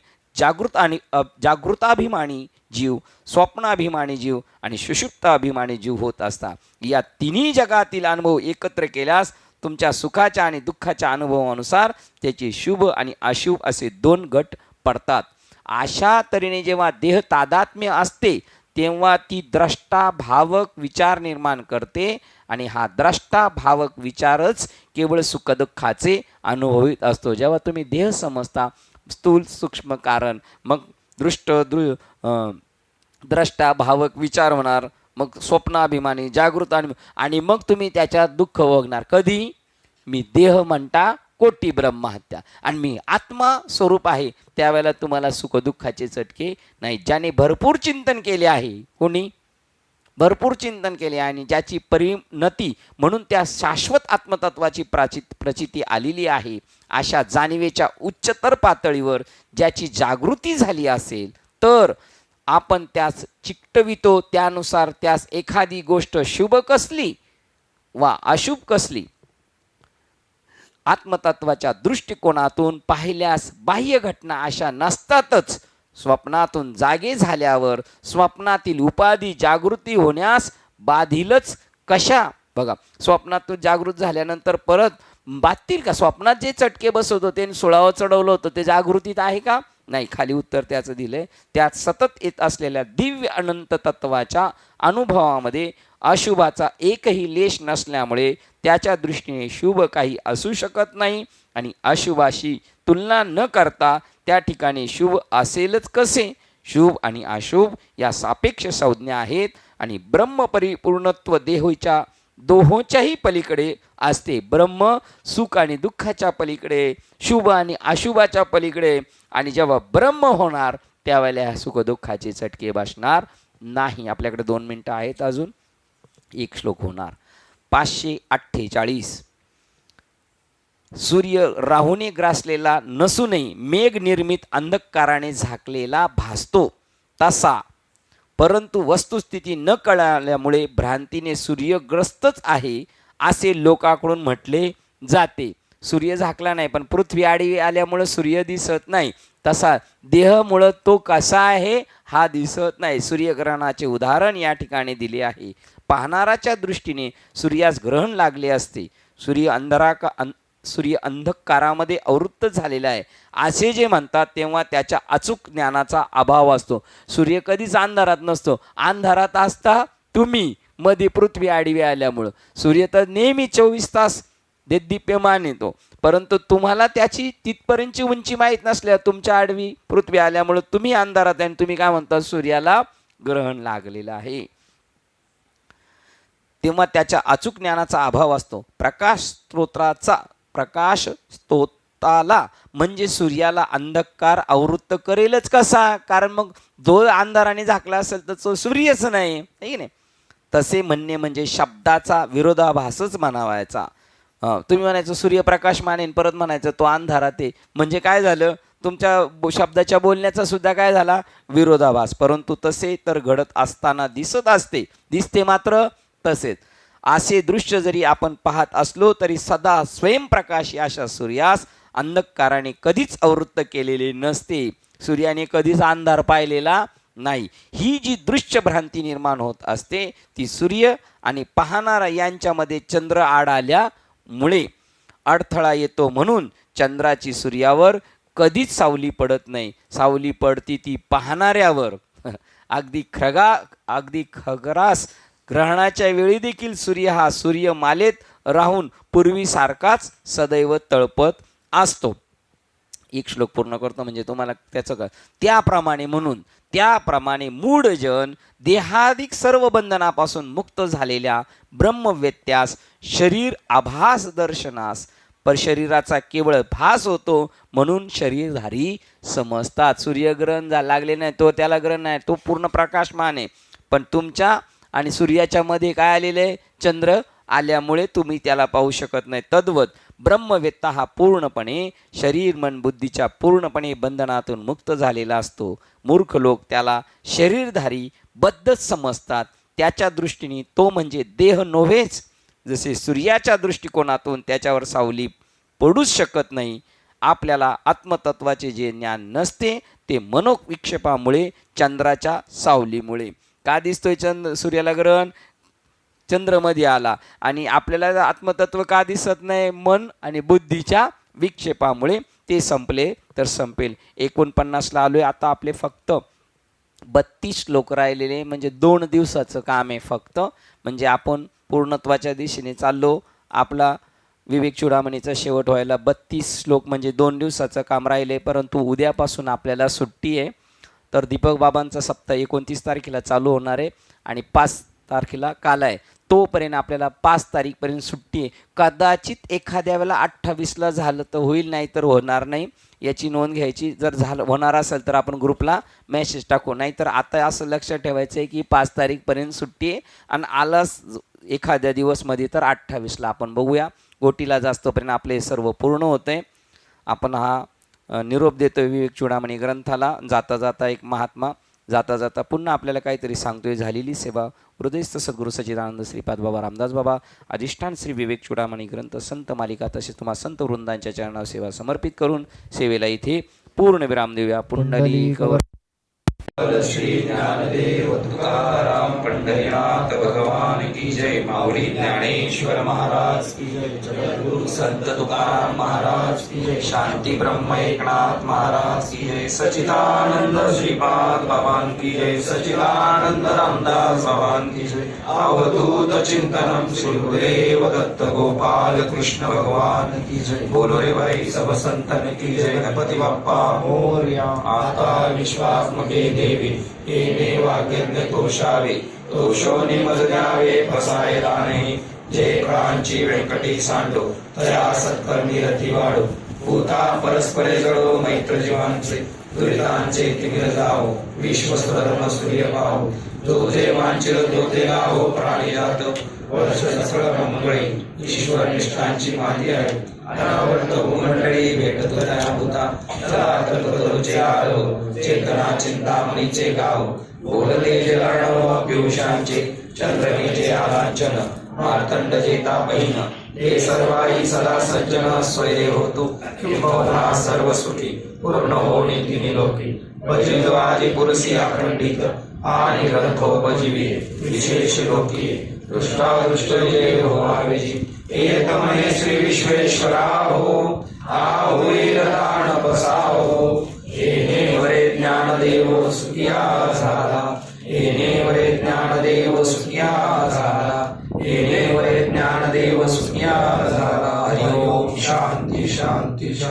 जागृताभिमानी जीव, स्वप्नाभिमानी जीव आणि सुषुप्ताभिमानी जीव होत असता. या तिन्ही जगातील अनुभव एकत्र केल्यास तुमच्या सुखाच्या आणि दुःखाच्या अनुभवानुसार त्याचे शुभ आणि अशुभ असे 2 गट पडतात. अशा तऱ्हेने जेव्हा देह तादात्म्य असते तेव्हा ती द्रष्टा भावक विचार निर्माण करते आणि हा द्रष्टा भावक विचारच केवळ सुखदुःखाचे अनुभवित असतो. जेव्हा तुम्ही देह समजता स्थूल सूक्ष्म कारण मग द्रष्टा भावक विचार होणार, मग स्वप्नाभिमानी जागृत आणि मग तुम्ही त्याच्यात दुःख बघणार. कधी? मी देह म्हणता कोटी ब्रह्महत्या आणि मी आत्मा स्वरूप आहे त्यावेळेला तुम्हाला सुखदुःखाचे चटके नाही. ज्याने भरपूर चिंतन केले आहे, कोणी भरपूर चिंतन केले आणि ज्याची परिणती म्हणून त्या शाश्वत आत्मतत्वाची प्रचिती आलेली आहे अशा जाणीवेच्या उच्चतर पातळीवर ज्याची जागृती झाली असेल तर आपण त्यास चिकटवितो. त्यानुसार त्यास एखादी गोष्ट शुभ कसली वा अशुभ कसली आत्मतत्वाच्या दृष्टिकोनातून पाहिल्यास बाह्य घटना अशा नसतातच. स्वप्नातून जागे झाल्यावर स्वप्नातील उपाधी जागृती होण्यास बाधीलच कशा. बघा, स्वप्नातून जागृत झाल्यानंतर परत बाधतील का? स्वप्नात जे चटके बसवत होते आणि सुळावं चढवलं होतं ते जागृतीत आहे का? नाही. खाली उत्तर त्याचं दिलंय. त्यात सतत येत असलेल्या दिव्य अनंत तत्वाच्या अनुभवामध्ये अशुभाचा एकही लेश नसल्यामुळे त्याच्या दृष्टीने शुभ काही असू शकत नाही आणि अशुभाशी तुलना न करता त्या ठिकाणी शुभ असेलच कसे. शुभ आणि अशुभ या सापेक्ष संज्ञा आहेत आणि ब्रह्म परिपूर्णत्व देहोच्या दोहोच्याही पलीकडे असते. ब्रह्म सुख आणि दुःखाच्या पलीकडे, शुभ आणि अशुभाच्या पलीकडे. आणि जेव्हा ब्रह्म होणार त्यावेळेला ह्या सुख दुःखाचे चटके बसणार नाही. आपल्याकडे 2 मिनिटं आहेत अजून. एक श्लोक होणार 548. सूर्य राहूने ग्रासलेला नसूनही मेघ निर्मित अंधकाराने झाकलेला भासतो तसा, परंतु वस्तुस्थिती न कळल्यामुळे भ्रांतीने सूर्यग्रस्तच आहे असे लोकांकडून म्हटले जाते. सूर्य झाकला नाही पण पृथ्वी आडवी आल्यामुळे सूर्य दिसत नाही. तसा देहमुळं तो कसा आहे हा दिसत नाही. सूर्यग्रहणाचे उदाहरण या ठिकाणी दिले आहे. पाहणाराच्या दृष्टीने सूर्यास ग्रहण लागले असते. सूर्य अंधकारामध्ये आवृत्त झालेला आहे असे जे म्हणतात तेव्हा त्याच्या अचूक ज्ञानाचा अभाव असतो. सूर्य कधीच अंधारात नसतो. अंधारात असता तुम्ही, मध्ये पृथ्वी आडवी आल्यामुळं. सूर्य तर नेहमी 24 तास देदीप्यमान येतो, परंतु तुम्हाला त्याची तिथपर्यंतची उंची माहीत नसल्या तुमच्या आडवी पृथ्वी आल्यामुळं तुम्ही अंधारात आहे आणि तुम्ही काय म्हणता सूर्याला ग्रहण लागलेलं आहे. तेव्हा त्याच्या अचूक ज्ञानाचा अभाव असतो. प्रकाश स्तोताला म्हणजे सूर्याला अंधकार आवृत्त करेलच कसा? कारण मग जो अंधाराने झाकला असेल तर तो सूर्यच नाही, आहे की नाही? तसे म्हणणे म्हणजे शब्दाचा विरोधाभासच म्हणावायचा. तुम्ही म्हणायचं सूर्यप्रकाश मानेन, परत म्हणायचं तो अंधारात आहे, म्हणजे काय झालं? तुमच्या शब्दाच्या बोलण्याचा सुद्धा काय झाला? विरोधाभास. परंतु तसे तर घडत असताना दिसते मात्र तसेच. असे दृश्य जरी आपण पाहत असलो तरी सदा स्वयंप्रकाशी अशा सूर्यास अंधकाराने कधीच आवृत्त केलेले नसते. सूर्याने कधीच अंधार पाहिलेला नाही. ही जी दृश्य भ्रांती निर्माण होत असते ती सूर्य आणि पाहणारा यांच्यामध्ये चंद्र आड आल्यामुळे अडथळा येतो. म्हणून चंद्राची सूर्यावर कधीच सावली पडत नाही. सावली पडती ती पाहणाऱ्यावर. अगदी खग्रास ग्रहणाच्या वेळी देखील सूर्य हा सूर्यमालेत राहून पूर्वीसारखाच सदैव तळपत असतो. एक श्लोक पूर्ण करतो म्हणजे तुम्हाला त्याचं का. त्याप्रमाणे मूढजन देहादिक सर्व बंधनापासून मुक्त झालेल्या ब्रह्मवेत्यास शरीर आभास दर्शनास पर शरीराचा केवळ भास होतो म्हणून शरीरधारी समजतात. सूर्यग्रहण लागले नाही तो त्याला ग्रहण नाही, तो पूर्ण प्रकाशमान आहे. पण तुमच्या आणि सूर्याच्या मध्ये काय आलेलं आहे, चंद्र आल्यामुळे तुम्ही त्याला पाहू शकत नाही. तद्वत ब्रह्मवेत्ता हा पूर्णपणे शरीर मन बुद्धीच्या पूर्णपणे बंधनातून मुक्त झालेला असतो. मूर्ख लोक त्याला शरीरधारी बद्धच समजतात. त्याच्या दृष्टीने तो म्हणजे देह नव्हेच. जसे सूर्याच्या दृष्टिकोनातून त्याच्यावर सावली पडूच शकत नाही. आपल्याला आत्मतत्वाचे जे ज्ञान नसते ते मनोविक्षेपामुळे चंद्राच्या सावलीमुळे. का दिसतोय सूर्याला ग्रहण? चंद्रमध्ये आला. आणि आपल्याला आत्मतत्व का दिसत नाही? मन आणि बुद्धीच्या विक्षेपामुळे. ते संपले तर संपेल. 49ला आलोय. आता आपले फक्त 32 श्लोक राहिलेले, म्हणजे 2 दिवसाचं काम आहे फक्त. म्हणजे आपण पूर्णत्वाच्या दिशेने चाललो. आपला विवेक चूडामणीचा शेवट व्हायला 32 श्लोक म्हणजे 2 दिवसाचं काम राहिले. परंतु उद्यापासून आपल्याला सुट्टी आहे. तर दीपक बाबांचा सप्ताह 29 तारखेला चालू होणार आहे आणि 5 तारखेला काल आहे. तोपर्यंत आपल्याला 5 तारीखपर्यंत सुट्टी आहे. कदाचित एखाद्या वेळेला 28ला झालं तर होईल, नाही तर होणार नाही. याची नोंद घ्यायची. जर झालं होणार असेल तर आपण ग्रुपला मेसेज टाकू. नाही तर आता असं लक्षात ठेवायचं आहे की 5 तारीखपर्यंत सुट्टी आहे आणि आलाच एखाद्या दिवसमध्ये तर 28ला आपण बघूया. गोटीला जास्तपर्यंत आपले सर्व पूर्ण होतं आहे. आपण हा निरोप देतोय विवेक चूडामणी ग्रंथाला. जाता जाता एक महात्मा जाता जाता पुन्हा आपल्याला काहीतरी सांगतोय. झालेली सेवा हृदयस्थ सद्गुरू सच्चिदानंद श्रीपाद बाबा रामदास बाबा अधिष्ठान श्री विवेक चूडामणी ग्रंथ संत मालिका तसेच तुम्हा संत वृंदांच्या चरणावर सेवा समर्पित करून सेवेला इथे पूर्ण विराम देऊया. पुंडलिक श्री ज्ञानदेव तुकाराम पंढरीनाथ भगवान की जय. माऊली ज्ञानेश्वर महाराज की जय. जगद्गुरु संत तुकाराम महाराज की जय. शांती ब्रह्म एकनाथ महाराज की जय. सच्चिदानंद श्रीपाद बाबान की जय. सच्चिदानंद रामदास बाबान की जय. अवधूत चिंतनम श्री गुरुदेव दत्त गोपाल कृष्ण भगवान की जय. बोलो रे भाई सब संतन की जय. गणपति बाप्पा मोरया. आता विश्वास मगे देवी येणे वाक्यज्ञ तोषावे. तोषोनी मज द्यावे फसाय दाणे. जे प्रांची व्यंकटी सांडो तया सत्कर्मी रती वाढो. भूता परस्परे जळो मैत्र जीवांचे. दुरितांचे तिमिर जाओ विश्वस्वधर्म सूर्य पाहो. जो जे वांचिल तो ते गावो प्राणी जात. वर्ष सफळ मंगळी ईश्वर निष्ठांची माती आहे. अनावर्त भूमंडळी भेटत त्या भूता. तलातरुचे आलो चेतना चिंतामणीचे गाव. बोलले जे लाडव पियुषांचे. चंद्रमीचे आलांचन मार्तंड जेता बहीण. हे सर्वाई सदा सज्जन स्वैरे होतो. किंबहुना सर्व सुखी पूर्ण होणे तिन्ही लोकी. भजिद्वाजी पुरसी अखंडित आणि ग्रंथोपजीवी विशेष लोकी. दृष्टादृष्ट जे होवावेजी. एकमय श्री विश्वेश्वरा हो. होईल दान बसाहो. येणे वरे ज्ञानदेव सुखिया झाला. येणे वरे ज्ञानदेव सुखिया झाला. येणे वरे ज्ञानदेव सुखिया झाला. हरि ओम. शांती शांती शांती.